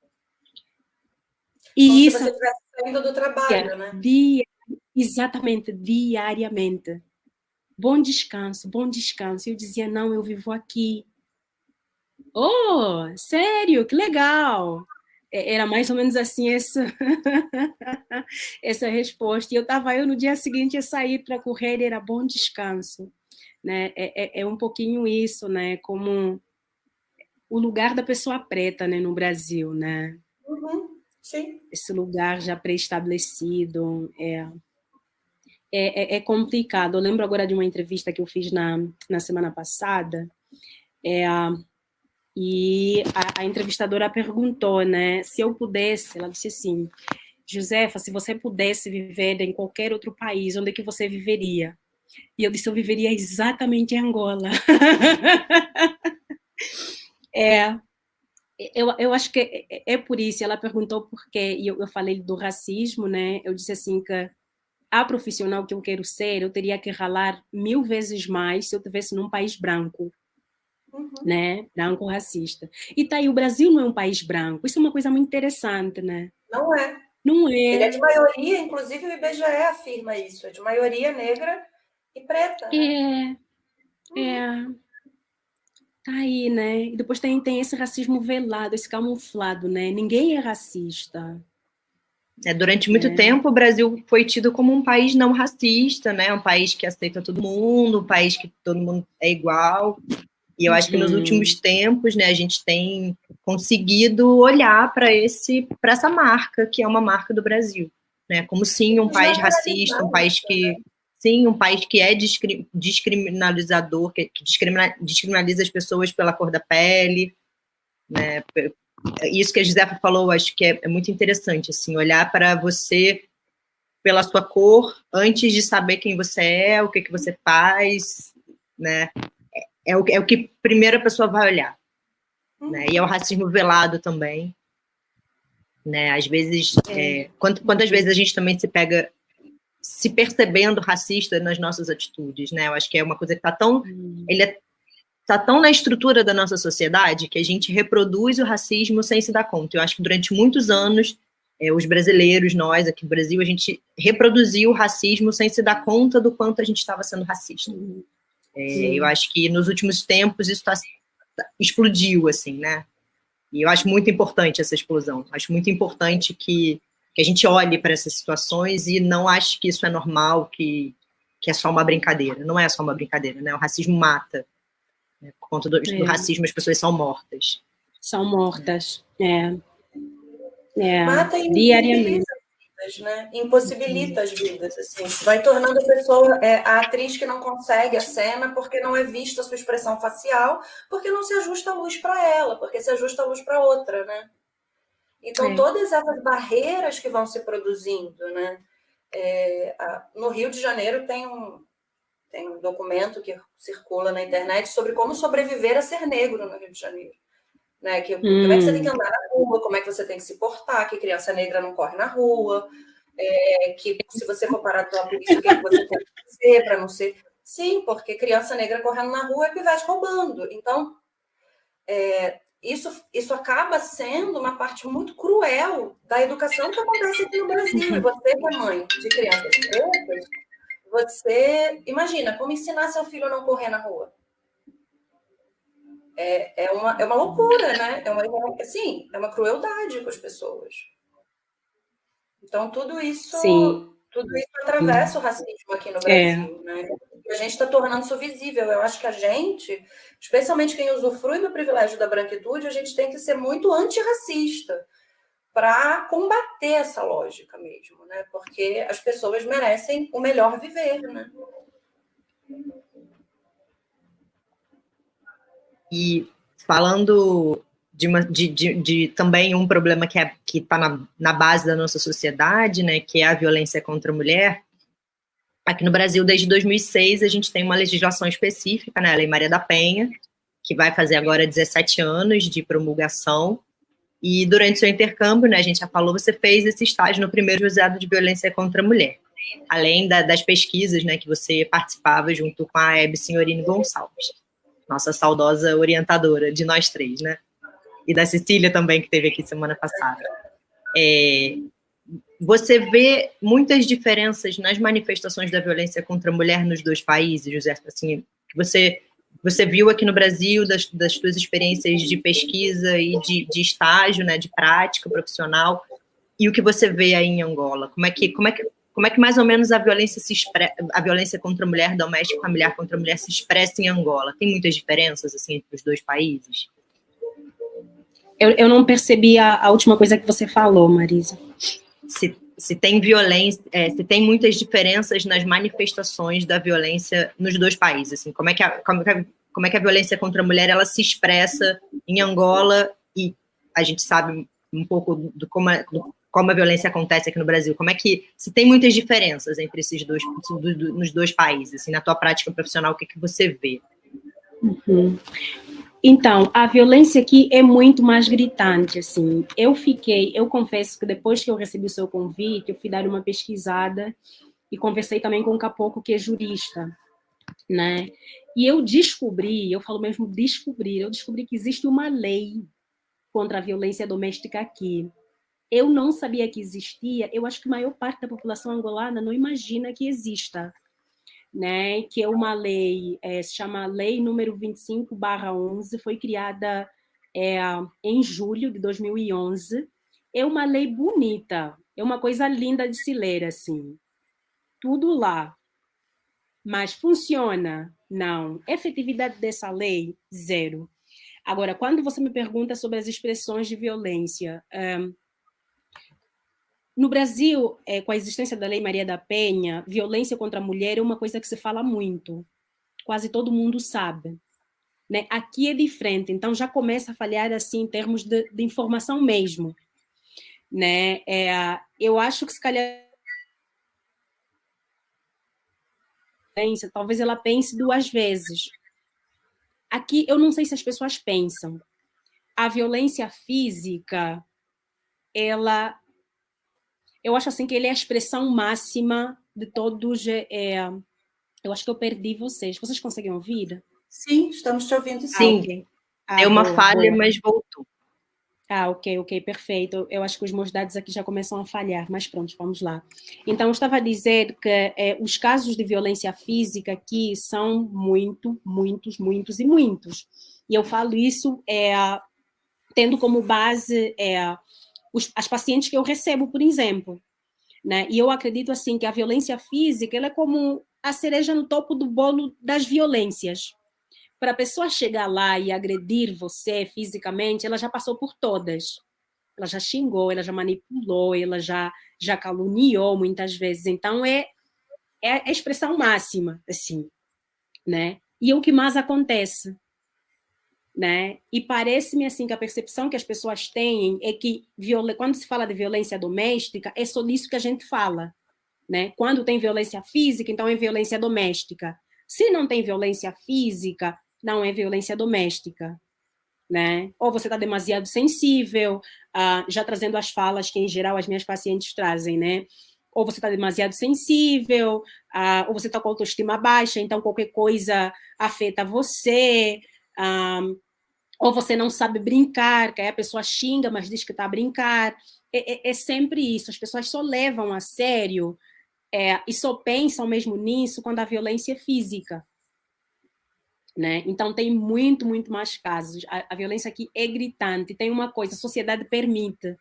S2: E
S3: como
S2: isso
S3: se você estivesse saindo do trabalho, né?
S2: Exatamente, diariamente. Bom descanso, bom descanso. Eu dizia, não, eu vivo aqui. Oh, sério? Que legal! Era mais ou menos assim essa resposta. E eu no dia seguinte ia sair para correr e era bom descanso. Né? É um pouquinho isso, né? Como o lugar da pessoa preta, né, no Brasil, né?
S3: Sim.
S2: Esse lugar já pré-estabelecido é complicado. Eu lembro agora de uma entrevista que eu fiz na semana passada, e a entrevistadora perguntou, né, se eu pudesse, ela disse assim, Josefa, se você pudesse viver em qualquer outro país, onde é que você viveria? E eu disse, eu viveria exatamente em Angola. Eu acho que é por isso. Ela perguntou por quê, e eu falei do racismo, né? Eu disse assim que a profissional que eu quero ser, eu teria que ralar 1000 vezes mais se eu estivesse num país branco, né? Branco racista. E tá aí, o Brasil não é um país branco. Isso é uma coisa muito interessante, né?
S3: Não é.
S2: Não é.
S3: Ele é de maioria, inclusive o IBGE afirma isso, é de maioria negra e preta. Né?
S2: Tá aí, né? E depois tem esse racismo velado, esse camuflado, né? Ninguém é racista.
S1: Durante muito tempo, o Brasil foi tido como um país não racista, né? Um país que aceita todo mundo, um país que todo mundo é igual. E eu acho que nos últimos tempos, né, a gente tem conseguido olhar para essa marca, que é uma marca do Brasil, né? Como sim um país racista, um país que é descriminalizador, que descriminaliza as pessoas pela cor da pele, né? Isso que a Josefa falou, acho que é muito interessante, assim, olhar para você pela sua cor antes de saber quem você é, o que você faz, né? É o que primeiro a pessoa vai olhar, né? E é o racismo velado também, né? Às vezes, quantas vezes a gente também se pega se percebendo racista nas nossas atitudes, né? Eu acho que é uma coisa que está tão na estrutura da nossa sociedade que a gente reproduz o racismo sem se dar conta. Eu acho que durante muitos anos, os brasileiros, nós aqui no Brasil, a gente reproduziu o racismo sem se dar conta do quanto a gente estava sendo racista. Eu acho que nos últimos tempos isso explodiu, assim, né? E eu acho muito importante essa explosão. Acho muito importante que a gente olhe para essas situações e não ache que isso é normal, que é só uma brincadeira. Não é só uma brincadeira, né? O racismo mata. Por conta do racismo, as pessoas são mortas.
S2: São mortas,
S3: Mata e
S2: diariamente.
S3: Vidas, né? Impossibilita as vidas, assim. Vai tornando a pessoa a atriz que não consegue a cena porque não é vista a sua expressão facial, porque não se ajusta a luz para ela, porque se ajusta a luz para outra, né? Então, todas essas barreiras que vão se produzindo, né? No Rio de Janeiro tem um documento que circula na internet sobre como sobreviver a ser negro no Rio de Janeiro. Né? Como é que você tem que andar na rua, como é que você tem que se portar, que criança negra não corre na rua, que se você for parado pela polícia, o que você tem que fazer para não ser... Sim, porque criança negra correndo na rua é pivete roubando. Então, isso acaba sendo uma parte muito cruel da educação que acontece aqui no Brasil. E você, que é mãe de crianças pretas, você imagina como ensinar seu filho a não correr na rua. É uma loucura, né? É uma crueldade com as pessoas. Então, tudo isso atravessa o racismo aqui no Brasil, né? A gente está tornando isso visível. Eu acho que a gente, especialmente quem usufrui do privilégio da branquitude, a gente tem que ser muito antirracista para combater essa lógica mesmo, né? Porque as pessoas merecem o melhor viver, né?
S1: E falando de também um problema que está na base da nossa sociedade, né, que é a violência contra a mulher. Aqui no Brasil, desde 2006, a gente tem uma legislação específica, né, a Lei Maria da Penha, que vai fazer agora 17 anos de promulgação. E durante seu intercâmbio, né, a gente já falou, você fez esse estágio no primeiro juizado de violência contra a mulher, além das pesquisas, né, que você participava junto com a Hebe Signorini Gonçalves, nossa saudosa orientadora de nós três, né? E da Cecília também, que esteve aqui semana passada. Você vê muitas diferenças nas manifestações da violência contra a mulher nos dois países, José? Assim, que você viu aqui no Brasil, das suas experiências de pesquisa e de estágio, né, de prática profissional, e o que você vê aí em Angola? Como é que mais ou menos a violência contra a mulher, doméstica e familiar contra a mulher se expressa em Angola? Tem muitas diferenças assim entre os dois países?
S2: Eu não percebi a última coisa que você falou, Marisa.
S1: Se tem violência, se tem muitas diferenças nas manifestações da violência nos dois países, assim, como é que a violência contra a mulher ela se expressa em Angola, e a gente sabe um pouco como a violência acontece aqui no Brasil. Como é que se tem muitas diferenças entre esses nos dois países, assim, na tua prática profissional, o que você vê?
S2: Uhum. Então, a violência aqui é muito mais gritante, assim. Eu confesso que depois que eu recebi o seu convite, eu fui dar uma pesquisada e conversei também com um caboclo que é jurista, né? E eu descobri que existe uma lei contra a violência doméstica aqui. Eu não sabia que existia, eu acho que a maior parte da população angolana não imagina que exista, né, que é uma lei, se chama Lei número 25/11, foi criada em julho de 2011. É uma lei bonita, é uma coisa linda de se ler, assim, tudo lá. Mas funciona? Não. Efetividade dessa lei? Zero. Agora, quando você me pergunta sobre as expressões de violência, no Brasil, com a existência da Lei Maria da Penha, violência contra a mulher é uma coisa que se fala muito. Quase todo mundo sabe. Né? Aqui é diferente, então já começa a falhar assim, em termos de informação mesmo. Né? Eu acho que, se calhar, talvez ela pense duas vezes. Aqui, eu não sei se as pessoas pensam. A violência física, eu acho assim que ele é a expressão máxima de todos. Eu acho que eu perdi vocês. Vocês conseguem ouvir?
S3: Sim, estamos te ouvindo.
S1: Sim, okay. Deu uma falha, mas voltou.
S2: Ok, perfeito. Eu acho que os meus dados aqui já começam a falhar, mas pronto, vamos lá. Então, eu estava a dizer que os casos de violência física aqui são muitos. E eu falo isso tendo como base as pacientes que eu recebo, por exemplo. Né? E eu acredito assim que a violência física ela é como a cereja no topo do bolo das violências. Para a pessoa chegar lá e agredir você fisicamente, ela já passou por todas. Ela já xingou, ela já manipulou, ela já caluniou muitas vezes. Então, é a expressão máxima, assim, né? E é o que mais acontece, né? E parece-me, assim, que a percepção que as pessoas têm é que, quando se fala de violência doméstica, é só disso que a gente fala, né? Quando tem violência física, então é violência doméstica. Se não tem violência física, não é violência doméstica, né? Ou você está demasiado sensível, já trazendo as falas que, em geral, as minhas pacientes trazem, né? ou você está demasiado sensível, ou você está com autoestima baixa, então qualquer coisa afeta você, ou você não sabe brincar, que aí a pessoa xinga, mas diz que está a brincar. É sempre isso, as pessoas só levam a sério e só pensam mesmo nisso quando a violência é física. Né? Então, tem muito, muito mais casos. A violência aqui é gritante. Tem uma coisa, a sociedade permite.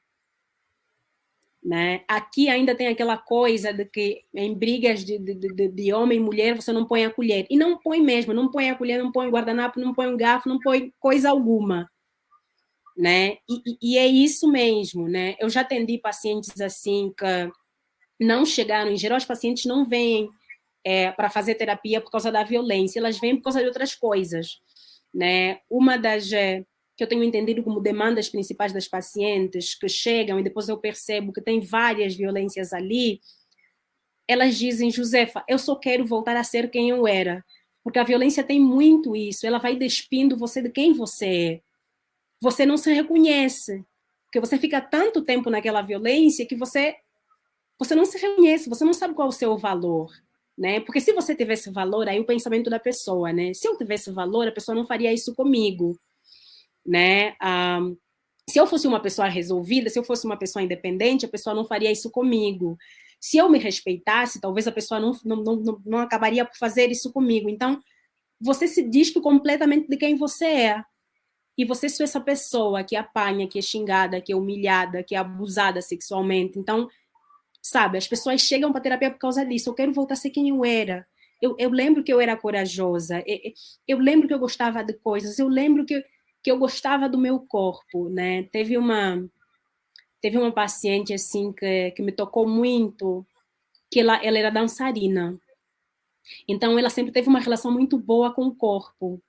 S2: Né? Aqui ainda tem aquela coisa de que em brigas de homem e mulher você não põe a colher. E não põe mesmo, não põe a colher, não põe o guardanapo, não põe o garfo, não põe coisa alguma. Né? E é isso mesmo. Né? Eu já atendi pacientes assim que não chegaram, em geral os pacientes não vêm para fazer terapia por causa da violência, elas vêm por causa de outras coisas. Né? Uma das que eu tenho entendido como demandas principais das pacientes que chegam e depois eu percebo que tem várias violências ali, elas dizem, Josefa, eu só quero voltar a ser quem eu era, porque a violência tem muito isso, ela vai despindo você de quem você é. Você não se reconhece, porque você fica tanto tempo naquela violência que você não se reconhece, você não sabe qual é o seu valor. Né? Porque se você tivesse valor, aí o pensamento da pessoa, né? Se eu tivesse valor, a pessoa não faria isso comigo, né? Se eu fosse uma pessoa resolvida, se eu fosse uma pessoa independente, a pessoa não faria isso comigo. Se eu me respeitasse, talvez a pessoa não acabaria por fazer isso comigo. Então, você se despe completamente de quem você é. E você é essa pessoa que apanha, que é xingada, que é humilhada, que é abusada sexualmente. Então, sabe, as pessoas chegam para terapia por causa disso. Eu quero voltar a ser quem eu era. Eu lembro que eu era corajosa. Eu lembro que eu gostava de coisas. Eu lembro que eu gostava do meu corpo, né? Teve uma paciente assim que me tocou muito, que ela era dançarina. Então ela sempre teve uma relação muito boa com o corpo.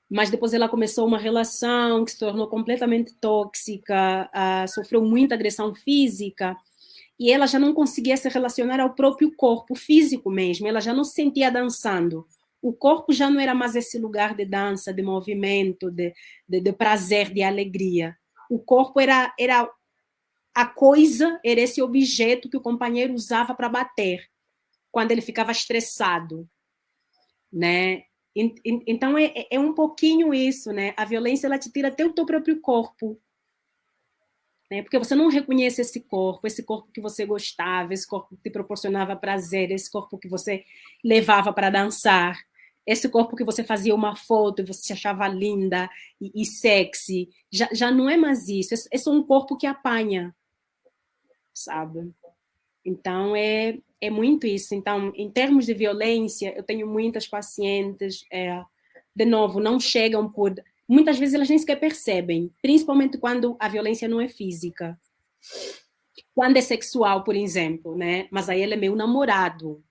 S2: Mas depois ela começou uma relação que se tornou completamente tóxica, sofreu muita agressão física. E ela já não conseguia se relacionar ao próprio corpo físico mesmo, ela já não se sentia dançando. O corpo já não era mais esse lugar de dança, de movimento, de prazer, de alegria. O corpo era a coisa, era esse objeto que o companheiro usava para bater, quando ele ficava estressado. Né? Então, é um pouquinho isso, né? A violência, ela te tira até o teu próprio corpo. Porque você não reconhece esse corpo que você gostava, esse corpo que te proporcionava prazer, esse corpo que você levava para dançar, esse corpo que você fazia uma foto e você se achava linda e sexy, já não é mais isso, é só um corpo que apanha, sabe? Então, é muito isso. Então, em termos de violência, eu tenho muitas pacientes, de novo, não chegam por... Muitas vezes elas nem sequer percebem, principalmente quando a violência não é física. Quando é sexual, por exemplo, né? Mas aí ele é meu namorado,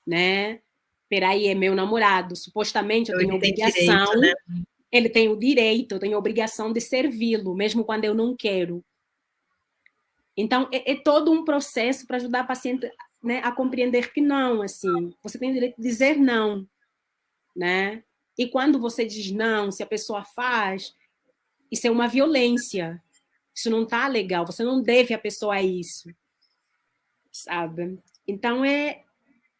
S2: né? Peraí, é meu namorado. Supostamente eu tenho obrigação... Direito, né? Ele tem o direito, eu tenho a obrigação de servi-lo, mesmo quando eu não quero. Então, é todo um processo para ajudar a paciente, né, a compreender que não, assim, você tem o direito de dizer não, né? E quando você diz não, se a pessoa faz, isso é uma violência. Isso não está legal, você não deve a pessoa isso, sabe? Então, é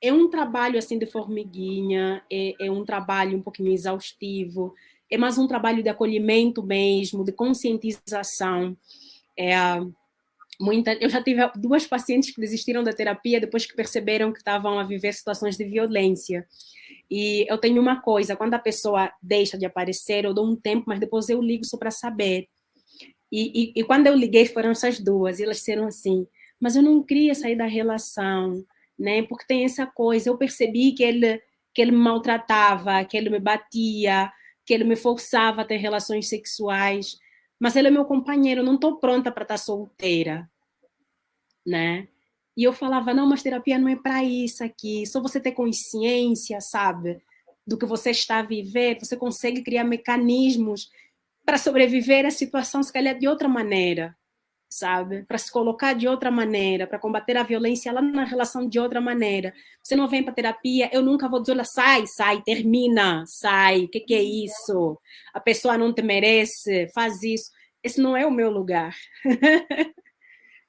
S2: um trabalho, assim, de formiguinha, é um trabalho um pouquinho exaustivo, é mais um trabalho de acolhimento mesmo, de conscientização. Eu já tive 2 pacientes que desistiram da terapia depois que perceberam que estavam a viver situações de violência. E eu tenho uma coisa, quando a pessoa deixa de aparecer, eu dou um tempo, mas depois eu ligo só para saber. E quando eu liguei, foram essas 2, e elas disseram assim, mas eu não queria sair da relação, né? Porque tem essa coisa, eu percebi que ele me maltratava, que ele me batia, que ele me forçava a ter relações sexuais, mas ele é meu companheiro, eu não estou pronta para estar solteira, né? E eu falava, não, mas terapia não é para isso aqui, só você ter consciência, sabe, do que você está a viver, você consegue criar mecanismos para sobreviver à situação, se calhar, de outra maneira, sabe? Para se colocar de outra maneira, para combater a violência lá na relação de outra maneira. Você não vem para terapia, eu nunca vou dizer, sai, termina, sai, o que é isso? A pessoa não te merece, faz isso. Esse não é o meu lugar.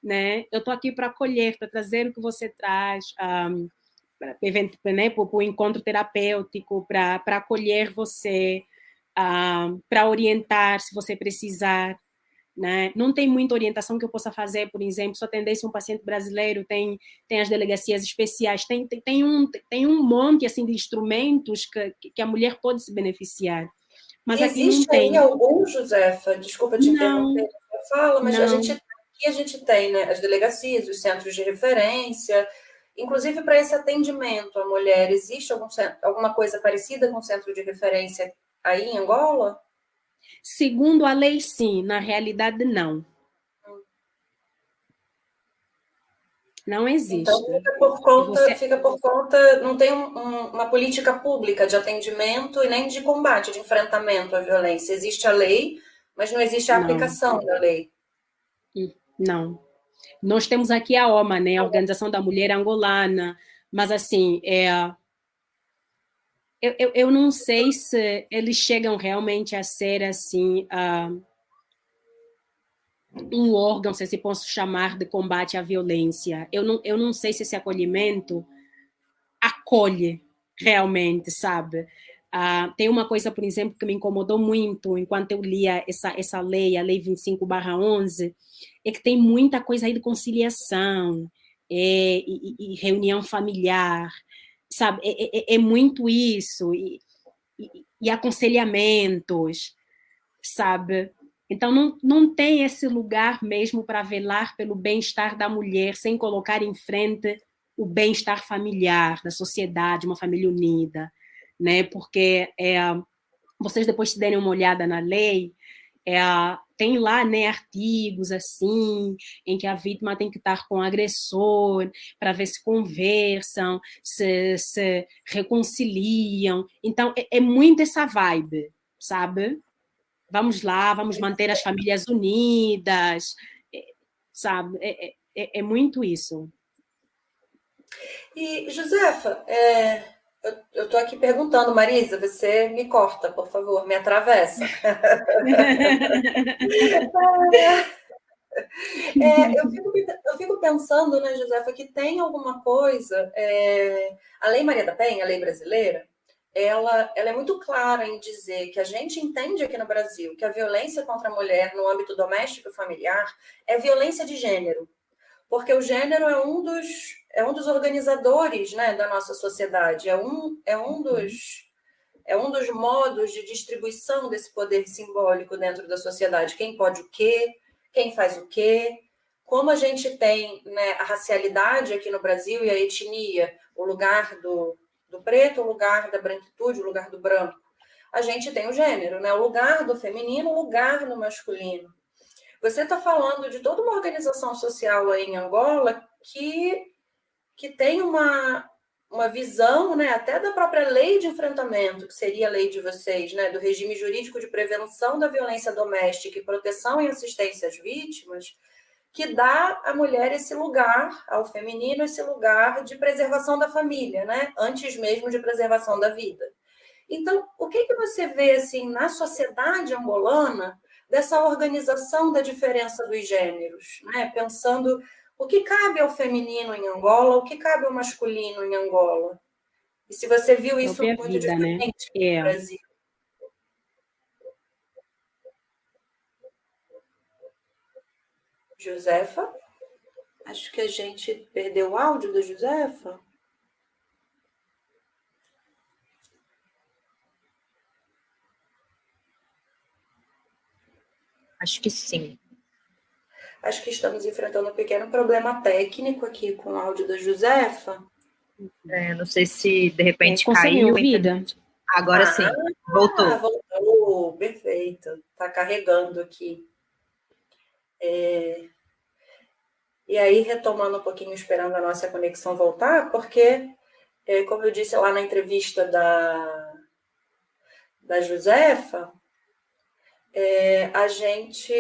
S2: né? Eu estou aqui para acolher, para trazer o que você traz, né, para o encontro terapêutico, para acolher você, para orientar se você precisar, né? Não tem muita orientação que eu possa fazer, por exemplo, se eu atendesse um paciente brasileiro, tem as delegacias especiais, tem um monte assim, de instrumentos que a mulher pode se beneficiar. Mas aqui não
S3: Existe aí
S2: tem.
S3: algum, Josefa, desculpa te
S2: Não,
S3: interromper, fala, mas
S2: não.
S3: aqui a gente tem, né, as delegacias, os centros de referência, inclusive para esse atendimento à mulher, existe alguma coisa parecida com o centro de referência aí em Angola?
S2: Segundo a lei, sim. Na realidade, não. Não
S3: Então,
S2: existe.
S3: fica por conta, não tem uma política pública de atendimento e nem de combate, de enfrentamento à violência. Existe a lei, mas não existe a
S2: Não,
S3: aplicação da lei.
S2: não. Nós temos aqui a OMA, né, a Organização da Mulher Angolana, mas assim, eu não sei se eles chegam realmente a ser assim um órgão, se posso chamar, de combate à violência. Eu não sei se esse acolhimento acolhe realmente, sabe? Tem uma coisa, por exemplo, que me incomodou muito enquanto eu lia essa lei, a Lei 25/11, é que tem muita coisa aí de conciliação e reunião familiar, sabe? É muito isso, e aconselhamentos, sabe? Então, não tem esse lugar mesmo para velar pelo bem-estar da mulher sem colocar em frente o bem-estar familiar, da sociedade, uma família unida, né? Porque vocês depois se derem uma olhada na lei, tem lá, né, artigos assim, em que a vítima tem que estar com o agressor para ver se conversam, se reconciliam. Então, é muito essa vibe, sabe? Vamos lá, vamos manter as famílias unidas, sabe? É muito isso.
S3: E, Josefa, eu estou aqui perguntando, Marisa, você me corta, por favor, me atravessa. Eu fico pensando, né, Josefa, que tem alguma coisa. A Lei Maria da Penha, a lei brasileira, ela é muito clara em dizer que a gente entende aqui no Brasil que a violência contra a mulher no âmbito doméstico e familiar é violência de gênero, porque o gênero é um dos organizadores, né, da nossa sociedade, é um dos modos de distribuição desse poder simbólico dentro da sociedade. Quem pode o quê? Quem faz o quê? Como a gente tem, né, a racialidade aqui no Brasil e a etnia, o lugar do preto, o lugar da branquitude, o lugar do branco. A gente tem o gênero, né? O lugar do feminino, o lugar do masculino. Você está falando de toda uma organização social aí em Angola que tem uma visão, né, até da própria lei de enfrentamento, que seria a lei de vocês, né, do regime jurídico de prevenção da violência doméstica e proteção e assistência às vítimas, que dá à mulher esse lugar, ao feminino, esse lugar de preservação da família, né, antes mesmo de preservação da vida. Então, o que você vê assim na sociedade angolana dessa organização da diferença dos gêneros, né? Pensando o que cabe ao feminino em Angola, o que cabe ao masculino em Angola. E se você viu isso
S2: Própria
S3: muito
S2: vida, né?
S3: diferente no Brasil. Josefa? Acho que a gente perdeu o áudio da Josefa.
S1: Acho que sim.
S3: Acho que estamos enfrentando um pequeno problema técnico aqui com o áudio da Josefa.
S1: Não sei se de repente
S2: Consegue me
S1: caiu.
S2: ouvir?
S1: Agora sim, voltou.
S3: Voltou, perfeito. Está carregando aqui. E aí, retomando um pouquinho, esperando a nossa conexão voltar, porque, como eu disse lá na entrevista da Josefa, a gente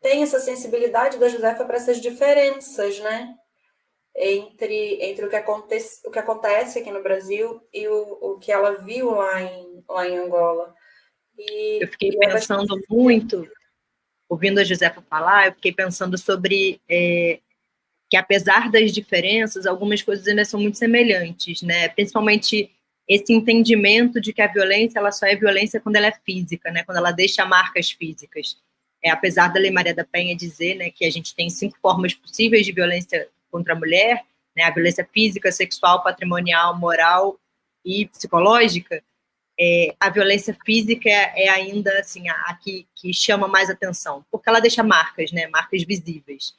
S3: tem essa sensibilidade da Josefa para essas diferenças, né? Entre o que acontece aqui no Brasil e o que ela viu lá em Angola.
S1: Eu fiquei pensando muito ouvindo a Josefa falar, eu fiquei pensando sobre que, apesar das diferenças, algumas coisas ainda são muito semelhantes, né? Principalmente esse entendimento de que a violência ela só é violência quando ela é física, né? Quando ela deixa marcas físicas. Apesar da Lei Maria da Penha dizer, né, que a gente tem 5 formas possíveis de violência contra a mulher, né? A violência física, sexual, patrimonial, moral e psicológica, a violência física é ainda assim, a que chama mais atenção, porque ela deixa marcas, né? Marcas visíveis.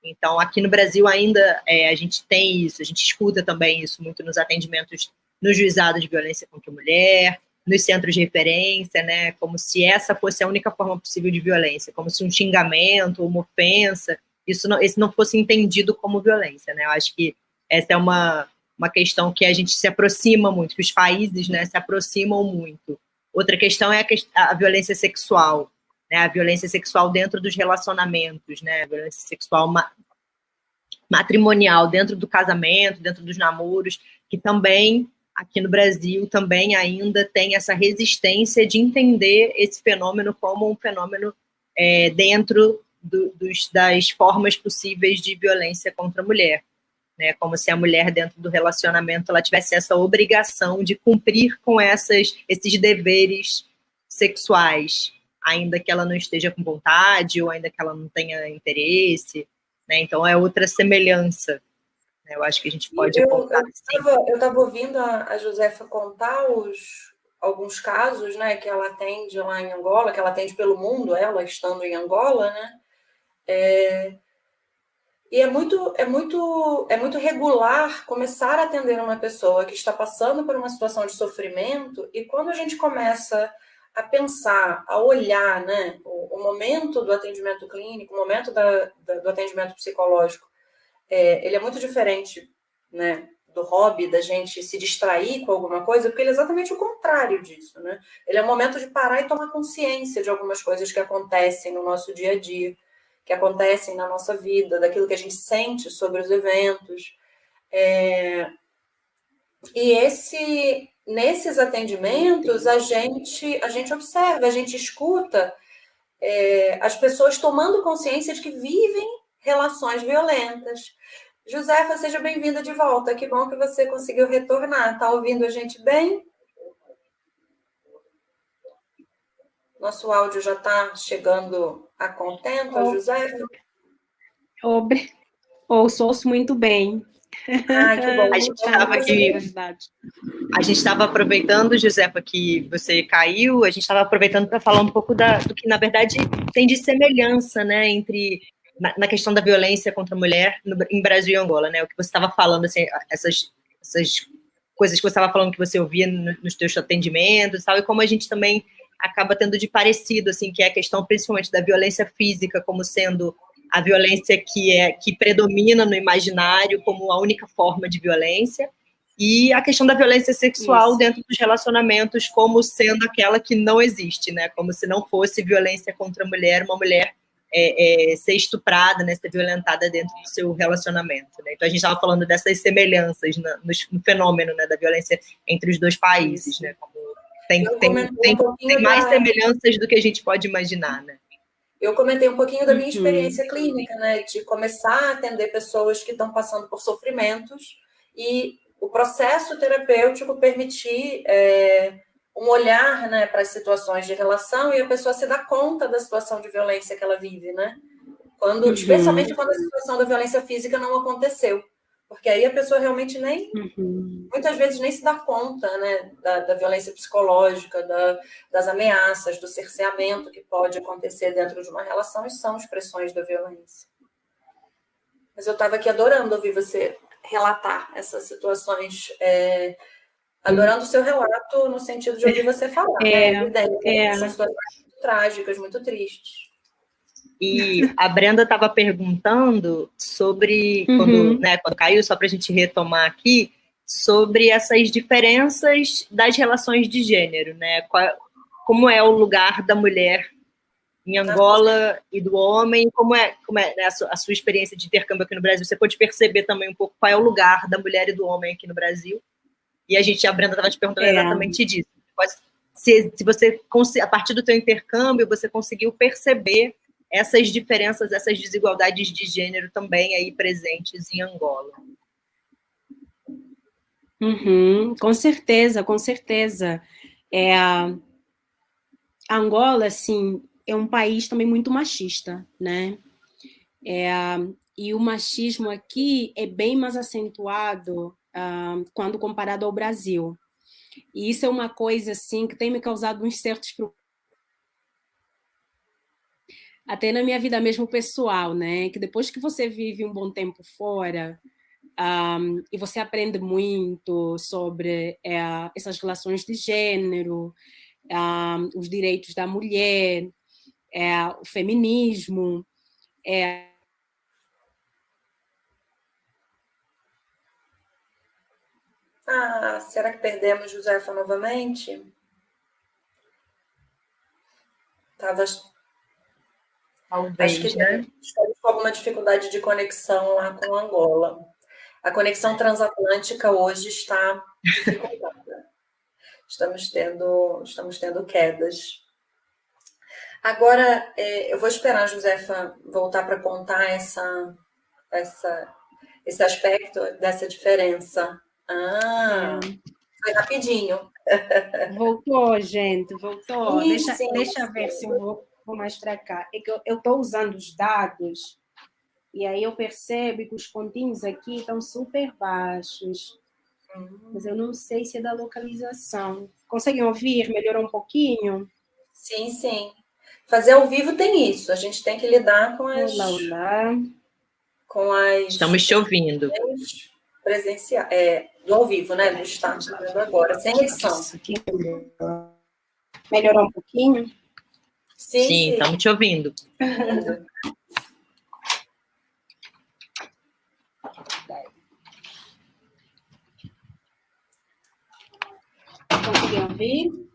S1: Então, aqui no Brasil ainda a gente tem isso, a gente escuta também isso muito nos atendimentos no juizado de violência contra a mulher, nos centros de referência, né, como se essa fosse a única forma possível de violência, como se um xingamento, uma ofensa, esse não fosse entendido como violência, né. Eu acho que essa é uma questão que a gente se aproxima muito, que os países, né, se aproximam muito. Outra questão é a violência sexual, né, a violência sexual dentro dos relacionamentos, né, a violência sexual matrimonial dentro do casamento, dentro dos namoros, que também, aqui no Brasil, também ainda tem essa resistência de entender esse fenômeno como um fenômeno dentro das formas possíveis de violência contra a mulher, né, como se a mulher dentro do relacionamento ela tivesse essa obrigação de cumprir com esses deveres sexuais, ainda que ela não esteja com vontade ou ainda que ela não tenha interesse, né? Então é outra semelhança, né? Eu acho que a gente pode apontar.
S3: Eu estava ouvindo a Josefa contar alguns casos, né, que ela atende lá em Angola, que ela atende pelo mundo, ela estando em Angola, né? E é muito regular começar a atender uma pessoa que está passando por uma situação de sofrimento, e quando a gente começa a pensar, a olhar, né, o momento do atendimento clínico, o momento do atendimento psicológico, ele é muito diferente, né, do hobby, da gente se distrair com alguma coisa, porque ele é exatamente o contrário disso, né? Ele é um momento de parar e tomar consciência de algumas coisas que acontecem no nosso dia a dia, que acontecem na nossa vida, daquilo que a gente sente sobre os eventos. E nesses atendimentos, a gente observa, a gente escuta as pessoas tomando consciência de que vivem relações violentas. Josefa, seja bem-vinda de volta. Que bom que você conseguiu retornar. Está ouvindo a gente bem? Nosso áudio já está chegando a contento, a Josefa?
S2: Ouço muito bem.
S3: Ai, que bom.
S1: A gente estava aproveitando, Josefa, que você caiu, a gente estava aproveitando para falar um pouco do que, na verdade, tem de semelhança, né, na questão da violência contra a mulher em Brasil e Angola, né, o que você estava falando, assim, essas coisas que você estava falando que você ouvia nos teus atendimentos e tal, e como a gente também acaba tendo de parecido, assim, que é a questão principalmente da violência física como sendo a violência que predomina no imaginário como a única forma de violência, e a questão da violência sexual dentro dos relacionamentos como sendo aquela que não existe, né? Como se não fosse violência contra a mulher, uma mulher ser estuprada, né? Ser violentada dentro do seu relacionamento, né? Então a gente estava falando dessas semelhanças no fenômeno, né, da violência entre os dois países, né? Como tem mais semelhanças do que a gente pode imaginar, né?
S3: Eu comentei um pouquinho da minha experiência clínica, né, de começar a atender pessoas que estão passando por sofrimentos e o processo terapêutico permitir um olhar, né, para as situações de relação e a pessoa se dá conta da situação de violência que ela vive, né? Especialmente quando a situação da violência física não aconteceu, porque aí a pessoa realmente muitas vezes nem se dá conta, né, da violência psicológica, das ameaças, do cerceamento que pode acontecer dentro de uma relação, e são expressões da violência. Mas eu estava aqui adorando ouvir você relatar essas situações, adorando o seu relato no sentido de ouvir você falar, né? São situações muito trágicas, muito tristes.
S1: E a Brenda estava perguntando sobre, quando caiu, só para a gente retomar aqui, sobre essas diferenças das relações de gênero, né? Como é o lugar da mulher em Angola e do homem, como é né, a sua experiência de intercâmbio aqui no Brasil? Você pode perceber também um pouco qual é o lugar da mulher e do homem aqui no Brasil? E a Brenda estava te perguntando exatamente disso. Se você, a partir do teu intercâmbio, você conseguiu perceber essas diferenças, essas desigualdades de gênero também aí presentes em Angola.
S2: Com certeza, com certeza. Angola, assim, é um país também muito machista, né? E o machismo aqui é bem mais acentuado quando comparado ao Brasil. E isso é uma coisa, assim, que tem me causado uns certos problemas. Até na minha vida mesmo pessoal, né? Que depois que você vive um bom tempo fora, e você aprende muito sobre essas relações de gênero, os direitos da mulher, o feminismo.
S3: Será que perdemos Josefa novamente?
S1: Talvez,
S3: acho que
S1: né?
S3: estamos com alguma dificuldade de conexão lá com Angola. A conexão transatlântica hoje está dificultada. Estamos tendo quedas. Agora, eu vou esperar a Josefa voltar para contar esse aspecto dessa diferença. Foi rapidinho.
S2: Voltou, gente, voltou.
S3: Sim,
S2: Deixa eu ver se eu vou mais para cá. É que eu estou usando os dados e aí eu percebo que os pontinhos aqui estão super baixos. Mas eu não sei se é da localização. Conseguem ouvir? Melhorou um pouquinho?
S3: Sim, sim. Fazer ao vivo tem isso. A gente tem que lidar com as...
S2: Olá.
S1: Estamos te ouvindo.
S3: Do ao vivo, né? Do estado fazendo agora, sem edição.
S2: Melhorou um pouquinho?
S1: Sim, estamos te ouvindo.
S2: Conseguiu ouvir?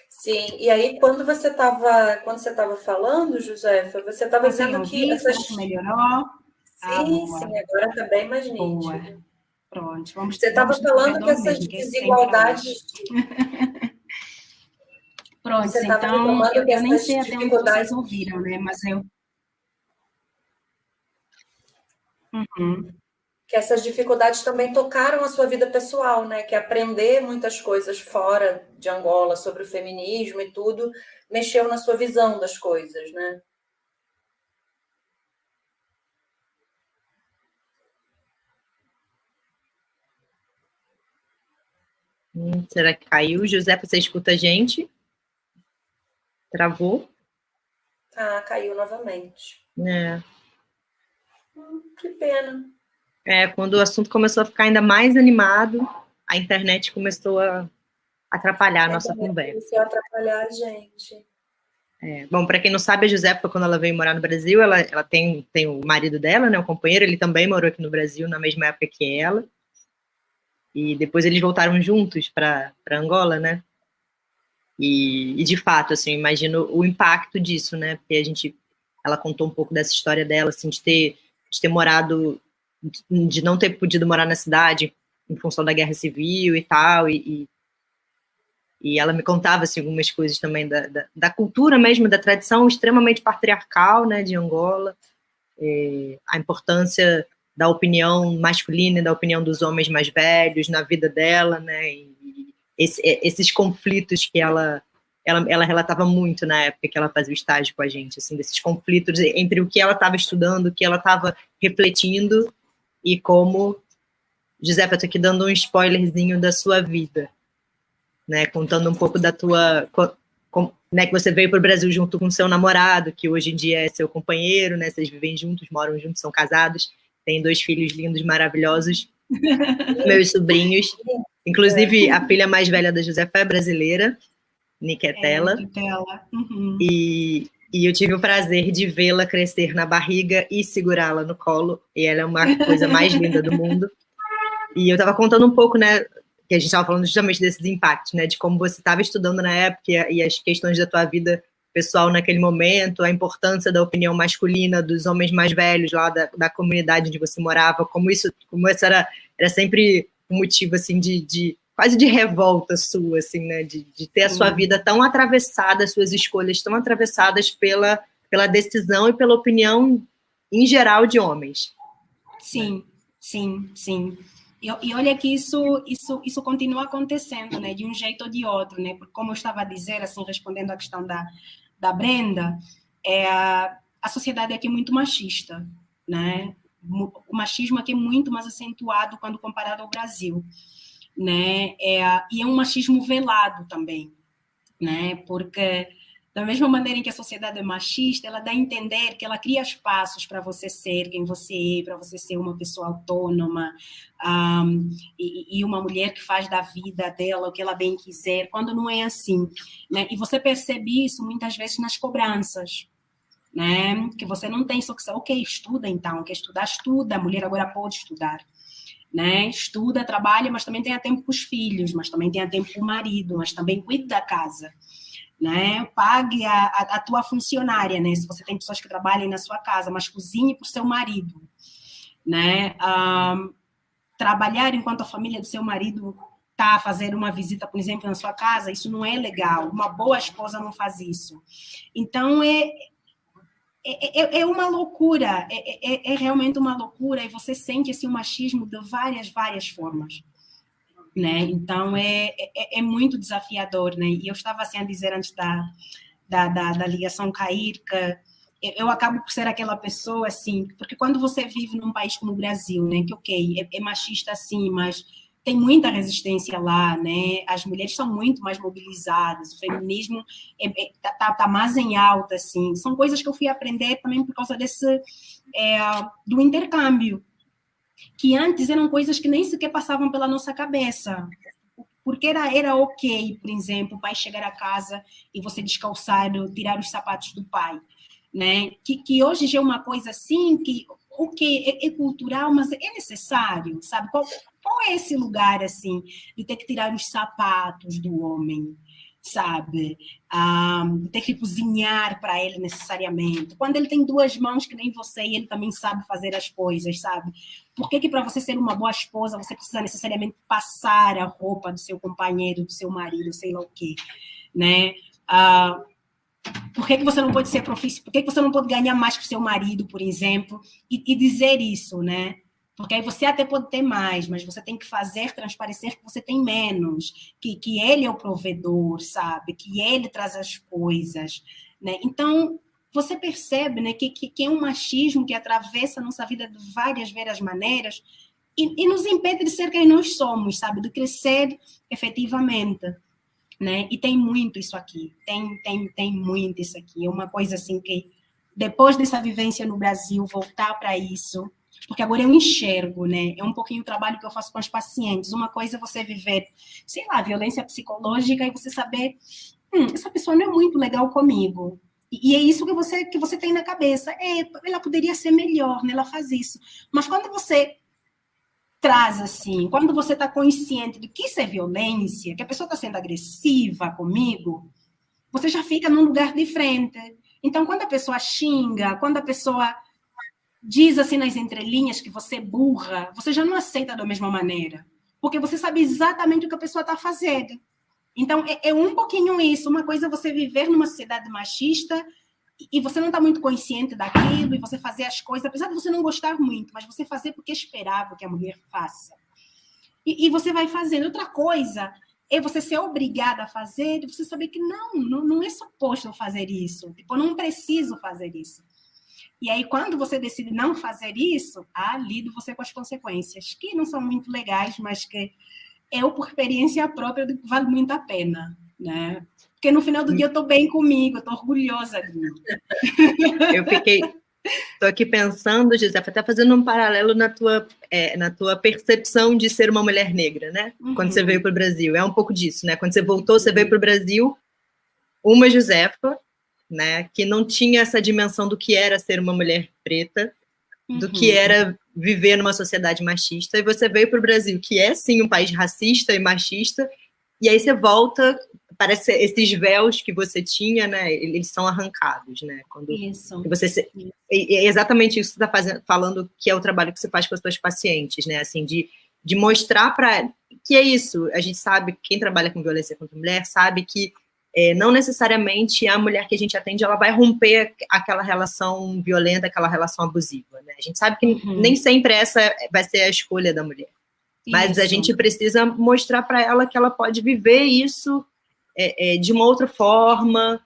S3: Sim, e aí quando você estava falando, Josefa, você estava dizendo que essas...
S2: Melhorou?
S3: Sim, agora está bem mais nítido.
S2: Boa. Pronto,
S3: você estava falando que essas desigualdades...
S2: Pronto,
S3: você
S2: então, eu nem sei até onde vocês ouviram, né? Mas eu...
S3: Que essas dificuldades também tocaram a sua vida pessoal, né? Que aprender muitas coisas fora de Angola sobre o feminismo e tudo mexeu na sua visão das coisas, né?
S1: Será que caiu? José, você escuta a gente? Travou?
S3: Caiu novamente. Que pena.
S1: Quando o assunto começou a ficar ainda mais animado, a internet começou a atrapalhar a nossa conversa.
S3: Começou a atrapalhar a gente.
S1: Bom, para quem não sabe, a Josefa, quando ela veio morar no Brasil, ela tem o marido dela, né, o companheiro, ele também morou aqui no Brasil na mesma época que ela. E depois eles voltaram juntos para Angola, né? E de fato, assim, eu imagino o impacto disso, né? Porque ela contou um pouco dessa história dela, assim, de ter morado, de não ter podido morar na cidade em função da guerra civil e tal, e ela me contava, assim, algumas coisas também da cultura mesmo, da tradição extremamente patriarcal, né, de Angola, a importância da opinião masculina e da opinião dos homens mais velhos na vida dela, né, e esses conflitos que ela relatava muito na época que ela fazia o estágio com a gente, assim, desses conflitos entre o que ela estava estudando, o que ela estava refletindo e como... Josefa, eu tô aqui dando um spoilerzinho da sua vida, né, contando um pouco da tua... né, que você veio para o Brasil junto com seu namorado, que hoje em dia é seu companheiro, né, vocês vivem juntos, moram juntos, são casados, têm 2 filhos lindos, maravilhosos, meus sobrinhos, inclusive a filha mais velha da Josefa é brasileira, Niquetela, e eu tive o prazer de vê-la crescer na barriga e segurá-la no colo, e ela é uma coisa mais linda do mundo. E eu estava contando um pouco, né, que a gente estava falando justamente desses impactos, né, de como você estava estudando na época e as questões da tua vida pessoal naquele momento, a importância da opinião masculina dos homens mais velhos lá da comunidade onde você morava, como isso era sempre um motivo, assim, de quase de revolta sua, assim, né, de ter a sua vida tão atravessada, as suas escolhas tão atravessadas pela pela decisão e pela opinião em geral de homens.
S2: Sim, sim, sim. E olha que isso continua acontecendo, né, de um jeito ou de outro, né, porque como eu estava a dizer, assim, respondendo à questão da Brenda, a sociedade aqui é muito machista, né, o machismo aqui é muito mais acentuado quando comparado ao Brasil, né, e é um machismo velado também, né, porque da mesma maneira em que a sociedade é machista, ela dá a entender que ela cria espaços para você ser quem você é, para você ser uma pessoa autônoma, e uma mulher que faz da vida dela o que ela bem quiser, quando não é assim, né? E você percebe isso muitas vezes nas cobranças, né? Que você não tem só que ser, ok, estuda então, quer estudar, estuda, a mulher agora pode estudar, né? Estuda, trabalha, mas também tenha tempo para os filhos, mas também tenha tempo para o marido, mas também cuide da casa, né? Pague a tua funcionária, né? Se você tem pessoas que trabalhem na sua casa, mas cozinhe para o seu marido, né? Trabalhar enquanto a família do seu marido está a fazer uma visita, por exemplo, na sua casa, isso não é legal. Uma boa esposa não faz isso. Então, é uma loucura, é realmente uma loucura, e você sente esse machismo de várias formas, né? Então, é muito desafiador, né? E eu estava assim a dizer antes da ligação cair, que eu acabo por ser aquela pessoa, assim, porque quando você vive num país como o Brasil, né, que, ok, é machista, sim, mas tem muita resistência lá, né, as mulheres são muito mais mobilizadas, o feminismo tá mais em alta, assim, são coisas que eu fui aprender também por causa do intercâmbio, que antes eram coisas que nem sequer passavam pela nossa cabeça, porque era ok, por exemplo, o pai chegar a casa e você descalçar, tirar os sapatos do pai, né? Que hoje já é uma coisa assim, que ok, é cultural, mas é necessário, sabe? Qual é esse lugar, assim, de ter que tirar os sapatos do homem, sabe? Ter que cozinhar para ele necessariamente. Quando ele tem duas mãos que nem você e ele também sabe fazer as coisas, sabe? Por que para você ser uma boa esposa você precisa necessariamente passar a roupa do seu companheiro, do seu marido, sei lá o quê, né? Por que você não pode ser profissional? Por que você não pode ganhar mais que o seu marido, por exemplo? E dizer isso, né? Porque aí você até pode ter mais, mas você tem que fazer transparecer que você tem menos, que ele é o provedor, sabe? Que ele traz as coisas, né? Então, você percebe, né, que é um machismo que atravessa a nossa vida de várias maneiras e nos impede de ser quem nós somos, sabe? De crescer efetivamente, né? E tem muito isso aqui, tem muito isso aqui. É uma coisa assim que, depois dessa vivência no Brasil, voltar para isso, porque agora eu enxergo, né? É um pouquinho o trabalho que eu faço com os pacientes. Uma coisa é você viver, sei lá, violência psicológica e você saber, essa pessoa não é muito legal comigo. E é isso que você tem na cabeça. Ela poderia ser melhor, né? Ela faz isso. Mas quando você traz, assim, quando você está consciente de que isso é violência, que a pessoa está sendo agressiva comigo, você já fica num lugar diferente. Então, quando a pessoa xinga, quando a pessoa diz assim nas entrelinhas que você é burra, você já não aceita da mesma maneira, porque você sabe exatamente o que a pessoa está fazendo. Então, é um pouquinho isso, uma coisa é você viver numa sociedade machista e você não está muito consciente daquilo, e você fazer as coisas, apesar de você não gostar muito, mas você fazer porque esperava que a mulher faça. E você vai fazendo. Outra coisa é você ser obrigada a fazer e você saber que não é suposto eu fazer isso. Tipo, eu não preciso fazer isso. E aí, quando você decide não fazer isso, lido você com as consequências, que não são muito legais, mas que eu, por experiência própria, vale muito a pena, né? Porque no final do dia eu estou bem comigo, eu estou orgulhosa de mim.
S1: Estou aqui pensando, Josefa, até fazendo um paralelo na tua percepção de ser uma mulher negra, né? Quando você veio para o Brasil. É um pouco disso, né? Quando você voltou, você veio para o Brasil, uma Josefa, né? Que não tinha essa dimensão do que era ser uma mulher preta, do que era viver numa sociedade machista, e você veio para o Brasil, que é, sim, um país racista e machista, e aí você volta, parece esses véus que você tinha, né, eles são arrancados, né, quando
S2: isso.
S1: É exatamente isso que você está falando, que é o trabalho que você faz com as suas pacientes, né, assim, de mostrar para que é isso, a gente sabe, quem trabalha com violência contra a mulher sabe que não necessariamente a mulher que a gente atende ela vai romper aquela relação violenta, aquela relação abusiva, né? A gente sabe que nem sempre essa vai ser a escolha da mulher, mas a gente precisa mostrar para ela que ela pode viver isso de uma outra forma,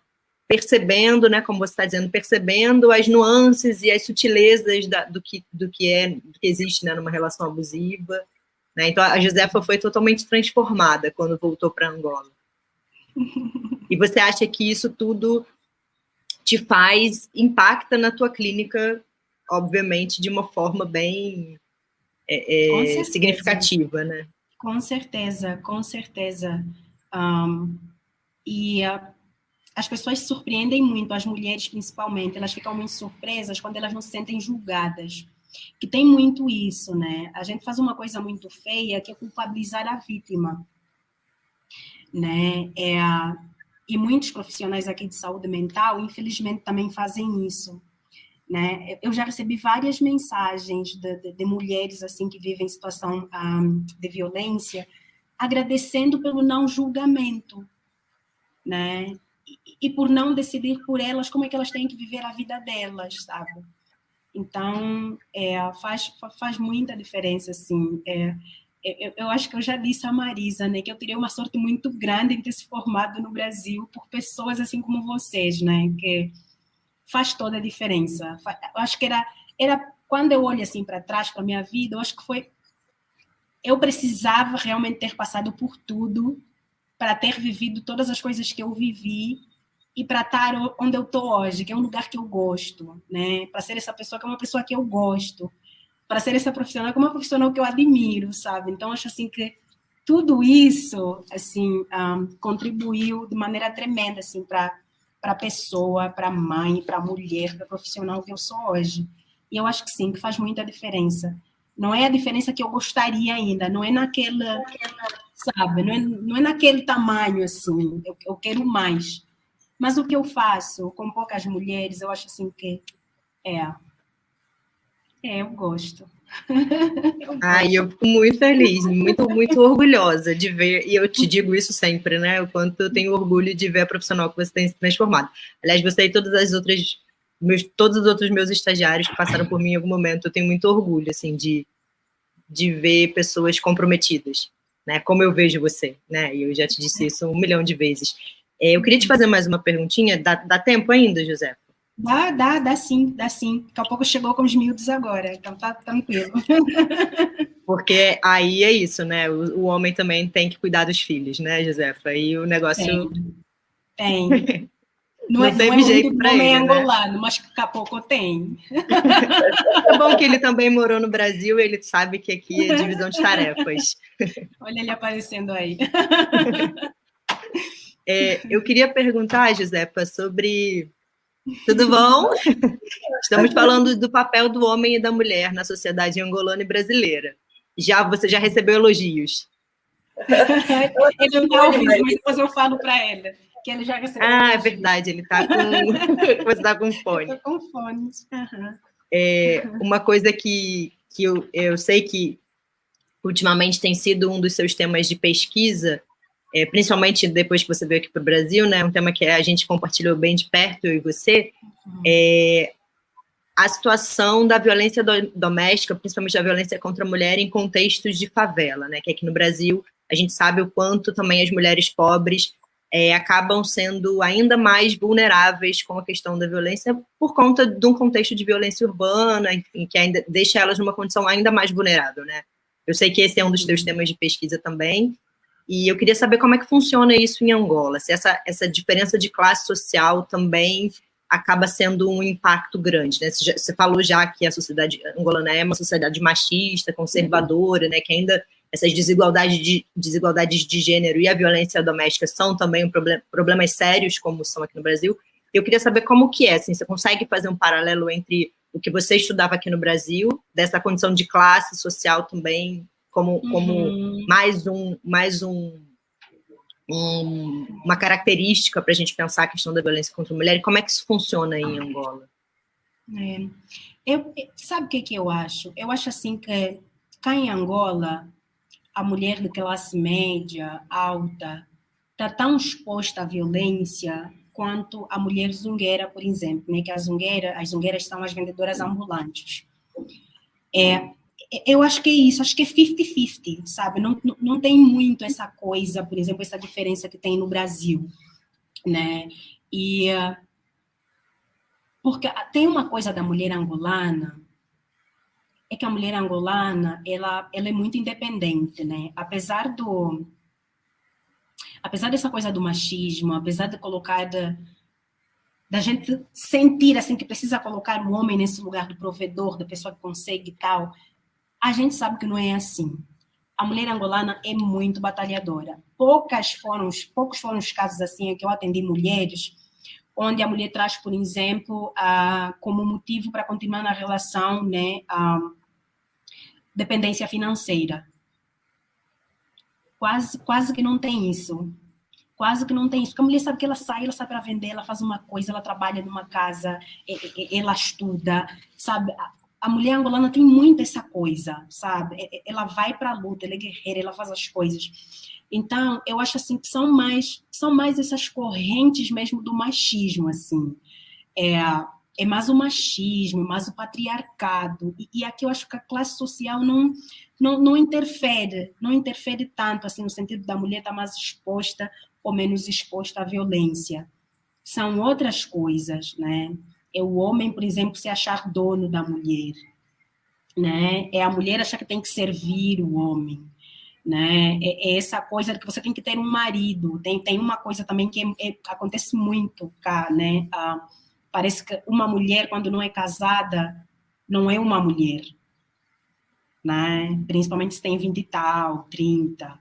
S1: percebendo, né, como você está dizendo, percebendo as nuances e as sutilezas do que existe, né, numa relação abusiva. Né? Então, a Josefa foi totalmente transformada quando voltou para Angola. E você acha que isso tudo te impacta na tua clínica, obviamente, de uma forma bem significativa, né?
S2: Com certeza, com certeza. As pessoas se surpreendem muito, as mulheres principalmente, elas ficam muito surpresas quando elas não se sentem julgadas. Que tem muito isso, né? A gente faz uma coisa muito feia, que é culpabilizar a vítima, né? E muitos profissionais aqui de saúde mental, infelizmente, também fazem isso, né? Eu já recebi várias mensagens de mulheres assim que vivem em situação de violência, agradecendo pelo não julgamento, né? E por não decidir por elas como é que elas têm que viver a vida delas, sabe? Então, faz muita diferença, assim. Eu acho que eu já disse à Marisa, né, que eu teria uma sorte muito grande em ter se formado no Brasil por pessoas assim como vocês, né, que faz toda a diferença. Eu acho que era quando eu olho assim para trás, para a minha vida, eu acho que eu precisava realmente ter passado por tudo para ter vivido todas as coisas que eu vivi e para estar onde eu estou hoje, que é um lugar que eu gosto, né? Para ser essa pessoa que é uma pessoa que eu gosto, para ser essa profissional que é uma profissional que eu admiro, sabe? Então, acho assim que tudo isso, assim, contribuiu de maneira tremenda, assim, para a pessoa, para a mãe, para a mulher, para a profissional que eu sou hoje. E eu acho que sim, que faz muita diferença. Não é a diferença que eu gostaria ainda, não é naquela, sabe? Não é naquele tamanho, assim, eu quero mais. Mas o que eu faço com poucas mulheres, eu acho assim que eu gosto.
S1: E eu fico muito feliz, muito, muito orgulhosa de ver, e eu te digo isso sempre, né? O quanto eu tenho orgulho de ver a profissional que você tem se transformado. Aliás, você e todos os outros meus estagiários que passaram por mim em algum momento, eu tenho muito orgulho, assim, de ver pessoas comprometidas, né? Como eu vejo você, né? E eu já te disse isso 1 milhão de vezes. Eu queria te fazer mais uma perguntinha. Dá tempo ainda, José?
S2: Dá sim. Daqui a pouco chegou com os miúdos agora, então tá tranquilo.
S1: Porque aí é isso, né? O homem também tem que cuidar dos filhos, né, Josefa? E o negócio...
S2: Tem. Não
S1: teve jeito para ele,
S2: angolano, mas daqui a pouco tem.
S1: É bom que ele também morou no Brasil e ele sabe que aqui é divisão de tarefas.
S2: Olha ele aparecendo aí.
S1: Eu queria perguntar, Josefa, sobre... Tudo bom? Estamos falando do papel do homem e da mulher na sociedade angolana e brasileira. Você já recebeu elogios?
S2: Ele não está ouvindo, mas depois eu falo para ele que ele já recebeu elogios.
S1: É verdade, ele está você está com fone.
S2: Estou com fone.
S1: Uma coisa que eu sei que ultimamente tem sido um dos seus temas de pesquisa, principalmente depois que você veio aqui para o Brasil, né? Um tema que a gente compartilhou bem de perto, eu e você, a situação da violência doméstica, principalmente da violência contra a mulher em contextos de favela, né? Que aqui no Brasil a gente sabe o quanto também as mulheres pobres acabam sendo ainda mais vulneráveis com a questão da violência por conta de um contexto de violência urbana, enfim, que ainda deixa elas numa condição ainda mais vulnerável, né? Eu sei que esse é um dos teus temas de pesquisa também, e eu queria saber como é que funciona isso em Angola, se essa diferença de classe social também acaba sendo um impacto grande, né? Você falou já que a sociedade angolana é uma sociedade machista, conservadora, né? Que ainda essas desigualdades de gênero e a violência doméstica são também problemas sérios, como são aqui no Brasil. Eu queria saber como que é, assim, você consegue fazer um paralelo entre o que você estudava aqui no Brasil, dessa condição de classe social também, como uma característica para a gente pensar a questão da violência contra a mulher, e como é que isso funciona aí em Angola?
S2: Sabe o que eu acho? Eu acho assim que cá em Angola, a mulher de classe média, alta, está tão exposta à violência quanto a mulher zungueira, por exemplo, né? Que as zungueiras são as vendedoras ambulantes. Eu acho que é isso, acho que é 50-50, sabe? Não tem muito essa coisa, por exemplo, essa diferença que tem no Brasil, né? E porque tem uma coisa da mulher angolana, é que a mulher angolana, ela é muito independente, né? Apesar dessa coisa do machismo, apesar de colocar da gente sentir assim que precisa colocar o homem nesse lugar do provedor, da pessoa que consegue e tal, a gente sabe que não é assim. A mulher angolana é muito batalhadora. Poucos foram os casos assim em que eu atendi mulheres onde a mulher traz, por exemplo, como motivo para continuar na relação, né, a dependência financeira. Quase que não tem isso. Quase que não tem isso. Porque a mulher sabe que ela sai para vender, ela faz uma coisa, ela trabalha numa casa, ela estuda, sabe? A mulher angolana tem muito essa coisa, sabe? Ela vai para a luta, ela é guerreira, ela faz as coisas. Então, eu acho assim que são mais essas correntes mesmo do machismo, assim. É mais o machismo, mais o patriarcado. E aqui eu acho que a classe social não interfere tanto, assim, no sentido da mulher estar mais exposta ou menos exposta à violência. São outras coisas, né? É o homem, por exemplo, se achar dono da mulher, né? É a mulher achar que tem que servir o homem, né? É essa coisa de que você tem que ter um marido. Tem uma coisa também que acontece muito cá, né? Parece que uma mulher, quando não é casada, não é uma mulher, né? Principalmente se tem 20 e tal, 30.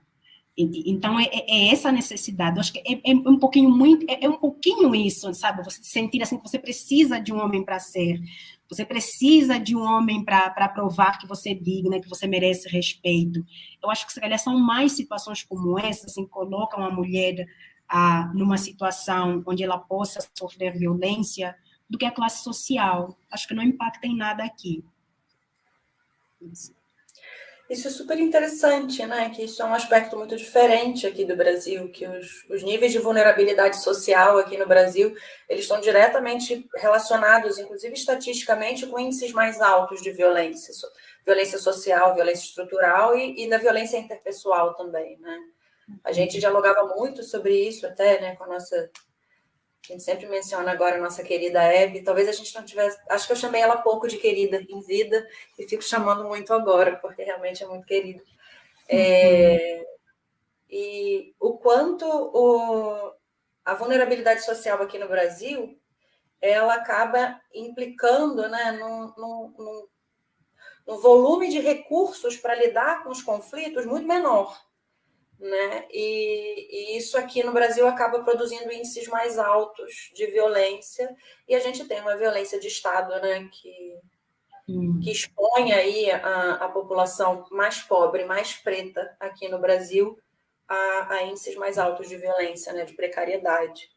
S2: Então, é essa necessidade. Eu acho que é um pouquinho muito, um pouquinho isso, sabe? Você sentir assim que você precisa de um homem para ser, você precisa de um homem para provar que você é digna, que você merece respeito. Eu acho que, se calhar, são mais situações como essa, assim, que colocam a mulher numa situação onde ela possa sofrer violência, do que a classe social. Acho que não impacta em nada aqui.
S3: Isso é super interessante, né? Que isso é um aspecto muito diferente aqui do Brasil, que os níveis de vulnerabilidade social aqui no Brasil, eles estão diretamente relacionados, inclusive estatisticamente, com índices mais altos de violência social, violência estrutural e da violência interpessoal também, né? A gente dialogava muito sobre isso até, né, com a nossa... A gente sempre menciona agora a nossa querida Hebe. Talvez a gente não tivesse... Acho que eu chamei ela pouco de querida em vida e fico chamando muito agora, porque realmente é muito querida. E o quanto a vulnerabilidade social aqui no Brasil, ela acaba implicando, né, num volume de recursos para lidar com os conflitos muito menor, né? E isso aqui no Brasil acaba produzindo índices mais altos de violência, e a gente tem uma violência de Estado, né, que expõe aí a população mais pobre, mais preta aqui no Brasil a índices mais altos de violência, né, de precariedade.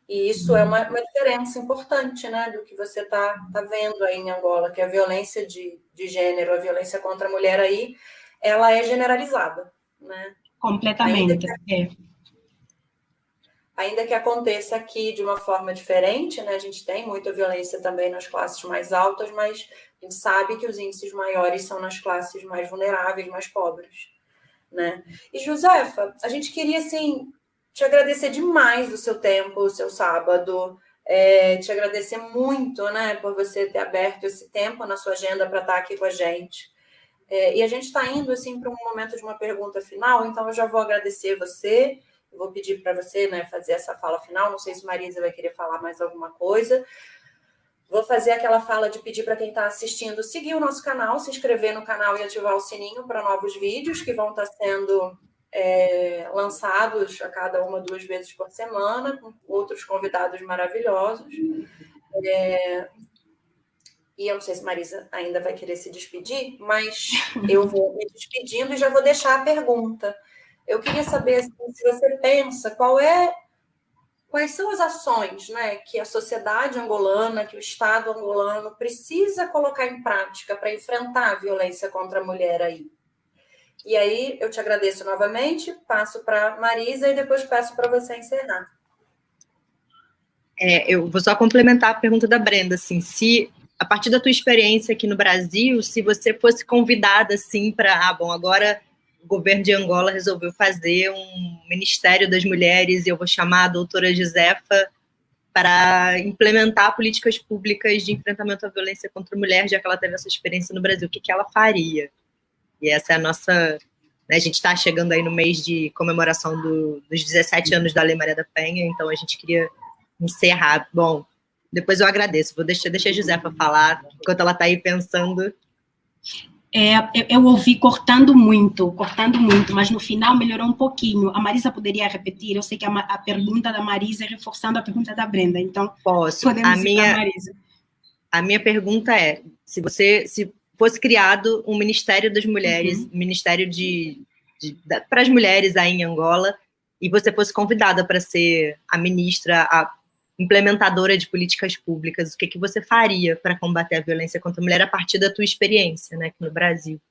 S3: E isso é uma diferença importante, né, do que você tá vendo aí em Angola, que a violência de gênero, a violência contra a mulher aí, ela é generalizada, né?
S2: Completamente.
S3: Ainda que aconteça aqui de uma forma diferente, né? A gente tem muita violência também nas classes mais altas, mas a gente sabe que os índices maiores são nas classes mais vulneráveis, mais pobres, né? E, Josefa, a gente queria, assim, te agradecer demais do seu tempo, o seu sábado, te agradecer muito, né, por você ter aberto esse tempo na sua agenda para estar aqui com a gente. E a gente está indo, assim, para um momento de uma pergunta final, então eu já vou agradecer você, eu vou pedir para você, né, fazer essa fala final, não sei se Marisa vai querer falar mais alguma coisa. Vou fazer aquela fala de pedir para quem está assistindo seguir o nosso canal, se inscrever no canal e ativar o sininho para novos vídeos que vão estar sendo lançados a cada 1 ou 2 vezes por semana, com outros convidados maravilhosos. E eu não sei se Marisa ainda vai querer se despedir, mas eu vou me despedindo e já vou deixar a pergunta. Eu queria saber, assim, se você pensa quais são as ações, né, que a sociedade angolana, que o Estado angolano precisa colocar em prática para enfrentar a violência contra a mulher aí. E aí eu te agradeço novamente, passo para Marisa e depois peço para você encerrar.
S1: Eu vou só complementar a pergunta da Brenda, assim, se a partir da tua experiência aqui no Brasil, se você fosse convidada assim para, bom, agora o governo de Angola resolveu fazer um Ministério das Mulheres e eu vou chamar a doutora Josefa para implementar políticas públicas de enfrentamento à violência contra a mulher, já que ela teve essa experiência no Brasil, o que ela faria? E essa é a nossa... Né, a gente está chegando aí no mês de comemoração dos 17 anos da Lei Maria da Penha, então a gente queria encerrar. Bom, depois eu agradeço. Vou deixar a Josefa falar, enquanto ela está aí pensando.
S2: Eu ouvi cortando muito, mas no final melhorou um pouquinho. A Marisa poderia repetir? Eu sei que a pergunta da Marisa é reforçando a pergunta da Brenda, então
S1: posso.
S2: Podemos ir para a Marisa.
S1: A minha pergunta é, se fosse criado um Ministério das Mulheres, um Ministério para as mulheres aí em Angola, e você fosse convidada para ser a ministra, a implementadora de políticas públicas, o que você faria para combater a violência contra a mulher a partir da tua experiência, né, aqui no Brasil?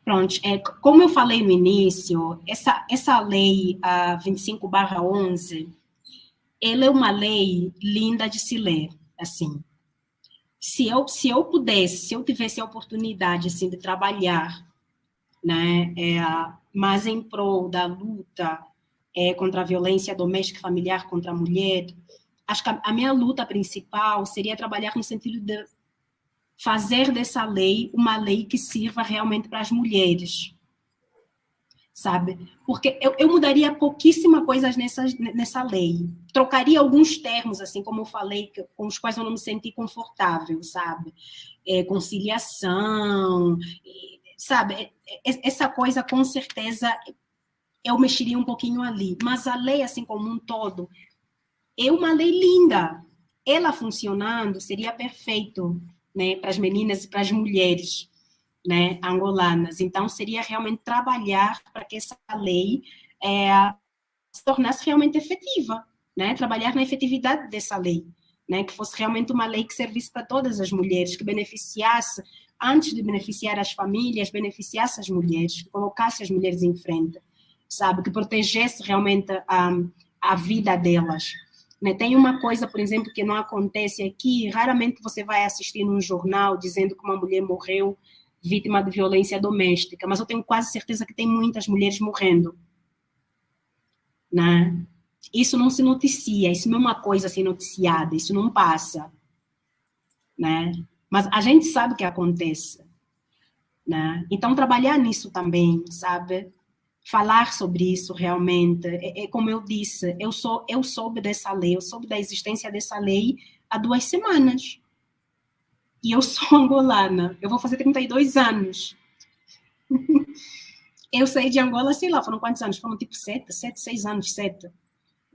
S2: Pronto, como eu falei no início, essa lei 25/11, ela é uma lei linda de se ler, assim. Se eu pudesse, se eu tivesse a oportunidade, assim, de trabalhar, né, mais em prol da luta contra a violência doméstica e familiar contra a mulher, acho que a minha luta principal seria trabalhar no sentido de fazer dessa lei uma lei que sirva realmente para as mulheres, sabe? Porque eu mudaria pouquíssima coisas nessa lei. Trocaria alguns termos, assim, como eu falei, com os quais eu não me senti confortável, sabe? Conciliação, sabe? Essa coisa, com certeza, eu mexeria um pouquinho ali. Mas a lei, assim como um todo, é uma lei linda. Ela funcionando seria perfeito, né, para as meninas e para as mulheres, né, angolanas. Então, seria realmente trabalhar para que essa lei se tornasse realmente efetiva, né, trabalhar na efetividade dessa lei, né, que fosse realmente uma lei que servisse para todas as mulheres, que beneficiasse, antes de beneficiar as famílias, beneficiasse as mulheres, que colocasse as mulheres em frente, sabe, que protegesse realmente a vida delas. Né? Tem uma coisa, por exemplo, que não acontece aqui, raramente você vai assistir num jornal dizendo que uma mulher morreu vítima de violência doméstica, mas eu tenho quase certeza que tem muitas mulheres morrendo. Né? Isso não se noticia, isso não é uma coisa assim noticiada, isso não passa. Né? Mas a gente sabe que acontece. Né? Então, trabalhar nisso também, sabe? Falar sobre isso realmente, como eu disse, eu soube dessa lei, eu soube da existência dessa lei há 2 semanas. E eu sou angolana, eu vou fazer 32 anos. Eu saí de Angola, sei lá, foram quantos anos? Foram tipo 6 anos, 7.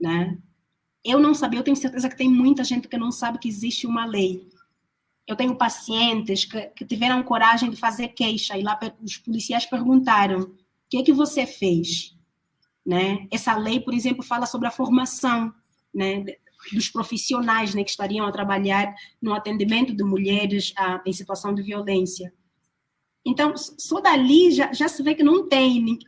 S2: Né? Eu não sabia, eu tenho certeza que tem muita gente que não sabe que existe uma lei. Eu tenho pacientes que tiveram coragem de fazer queixa, e lá os policiais perguntaram: o que é que você fez? Né? Essa lei, por exemplo, fala sobre a formação, né, dos profissionais, né, que estariam a trabalhar no atendimento de mulheres em situação de violência. Então, só dali já se vê que não tem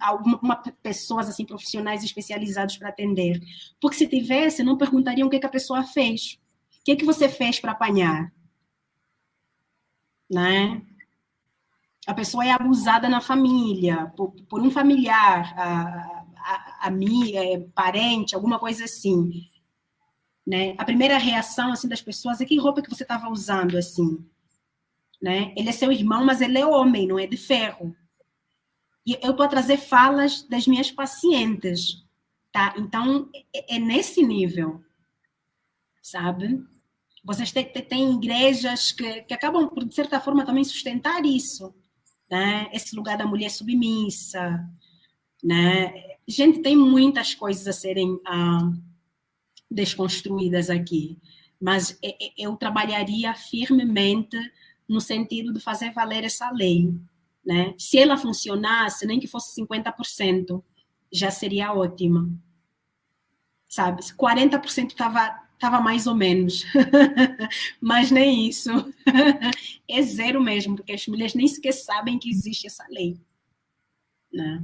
S2: pessoas assim, profissionais especializados para atender. Porque se tivesse, não perguntariam o que a pessoa fez. O que você fez para apanhar? Né? A pessoa é abusada na família, por um familiar, parente, alguma coisa assim. Né? A primeira reação assim, das pessoas é: que roupa que você estava usando? Assim? Né? Ele é seu irmão, mas ele é homem, não é de ferro. E eu estou a trazer falas das minhas pacientes. Tá? Então, é nesse nível. Sabe? Vocês têm igrejas que acabam, por de certa forma, também sustentar isso. Né? Esse lugar da mulher submissa. Né? Gente, tem muitas coisas a serem desconstruídas aqui, mas eu trabalharia firmemente no sentido de fazer valer essa lei. Né? Se ela funcionasse, nem que fosse 50%, já seria ótima. Sabe? Se 40% estava mais ou menos, mas nem isso. É zero mesmo, porque as mulheres nem sequer sabem que existe essa lei. Né?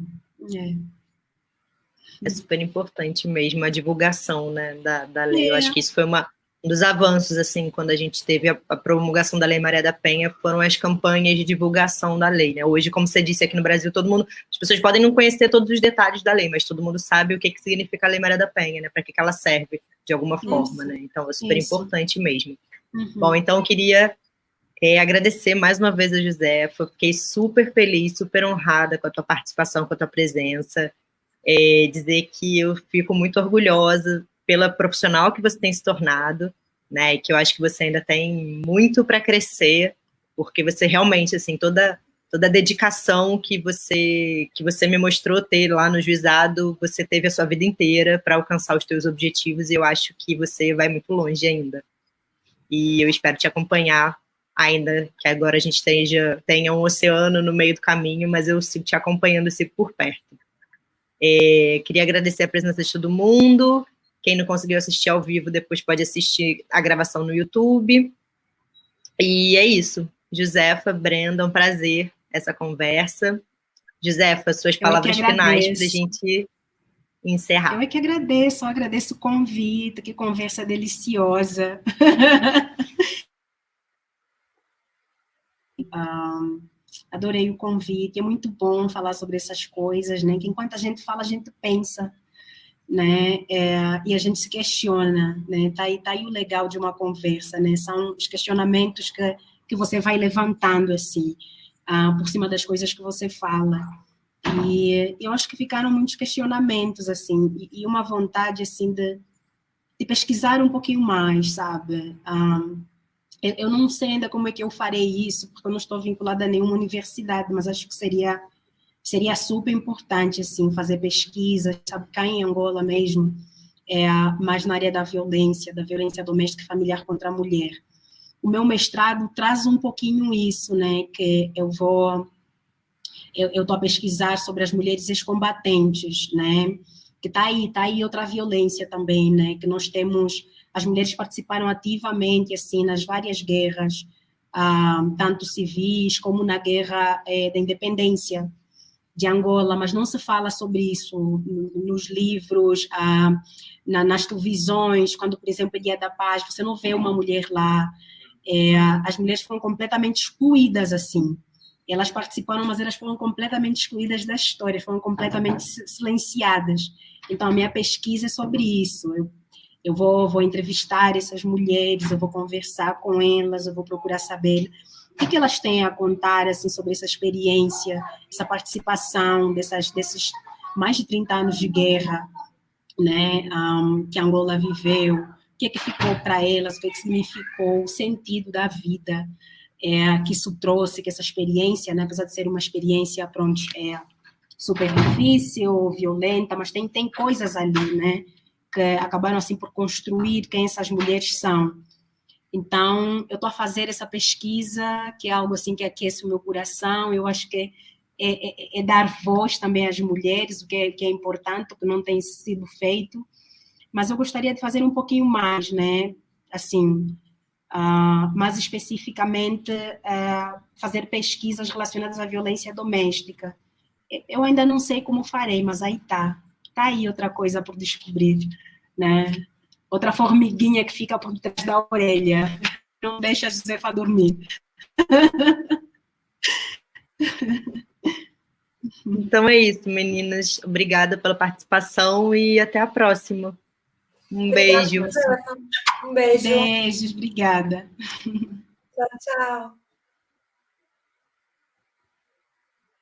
S1: É super importante mesmo a divulgação, né, da lei. Eu
S2: É.
S1: acho que isso foi um dos avanços, assim, quando a gente teve a promulgação da Lei Maria da Penha, foram as campanhas de divulgação da lei, né? Hoje, como você disse, aqui no Brasil, todo mundo, as pessoas podem não conhecer todos os detalhes da lei, mas todo mundo sabe o que significa a Lei Maria da Penha, né? Para que ela serve, de alguma forma, né? Então, é super importante mesmo. Bom, então eu queria agradecer mais uma vez a Josefa, fiquei super feliz, super honrada com a tua participação, com a tua presença, dizer que eu fico muito orgulhosa pela profissional que você tem se tornado, né, e que eu acho que você ainda tem muito para crescer, porque você realmente, assim, toda a dedicação que você me mostrou ter lá no juizado, você teve a sua vida inteira para alcançar os teus objetivos, e eu acho que você vai muito longe ainda. E eu espero te acompanhar, ainda que agora a gente tenha um oceano no meio do caminho, mas eu sigo te acompanhando assim, por perto. Queria agradecer a presença de todo mundo. Quem não conseguiu assistir ao vivo, depois pode assistir a gravação no YouTube. E é isso. Josefa, Brenda, um prazer essa conversa. Josefa, suas palavras finais para a gente encerrar.
S2: Eu é que agradeço o convite, que conversa deliciosa. Adorei o convite, é muito bom falar sobre essas coisas, né? Que enquanto a gente fala, a gente pensa, né? E a gente se questiona, né? Tá aí o legal de uma conversa, né? São os questionamentos que você vai levantando, assim, por cima das coisas que você fala. E eu acho que ficaram muitos questionamentos, assim, e uma vontade, assim, de pesquisar um pouquinho mais, sabe? Eu não sei ainda como é que eu farei isso, porque eu não estou vinculada a nenhuma universidade, mas acho que seria super importante, assim, fazer pesquisa, sabe, cá em Angola mesmo, mais na área da violência doméstica e familiar contra a mulher. O meu mestrado traz um pouquinho isso, né, que eu estou a pesquisar sobre as mulheres ex-combatentes, né, que tá aí outra violência também, né, que nós temos, as mulheres participaram ativamente, assim, nas várias guerras, tanto civis como na guerra da independência de Angola, mas não se fala sobre isso nos livros, nas televisões, quando, por exemplo, é Dia da Paz, você não vê uma mulher lá, as mulheres foram completamente excluídas, assim, elas participaram, mas elas foram completamente excluídas da história, foram completamente silenciadas. Então, a minha pesquisa é sobre isso. Eu vou entrevistar essas mulheres, eu vou conversar com elas, eu vou procurar saber o que elas têm a contar, assim, sobre essa experiência, essa participação desses mais de 30 anos de guerra, né, que Angola viveu, o que ficou para elas, o que significou, o sentido da vida, que isso trouxe, que essa experiência, né, apesar de ser uma experiência, pronto, super difícil, violenta, mas tem coisas ali, né, que acabaram, assim, por construir quem essas mulheres são. Então, eu estou a fazer essa pesquisa, que é algo, assim, que aquece o meu coração, eu acho que é dar voz também às mulheres, o que é importante, o que não tem sido feito, mas eu gostaria de fazer um pouquinho mais, né, assim, mais especificamente fazer pesquisas relacionadas à violência doméstica. Eu ainda não sei como farei, mas aí tá aí outra coisa por descobrir, né? Outra formiguinha que fica por trás da orelha, não deixa a Josefa dormir.
S1: Então é isso, meninas. Obrigada pela participação e até a próxima. Beijo.
S3: Um beijo.
S2: Beijos, obrigada.
S3: Tchau, tchau.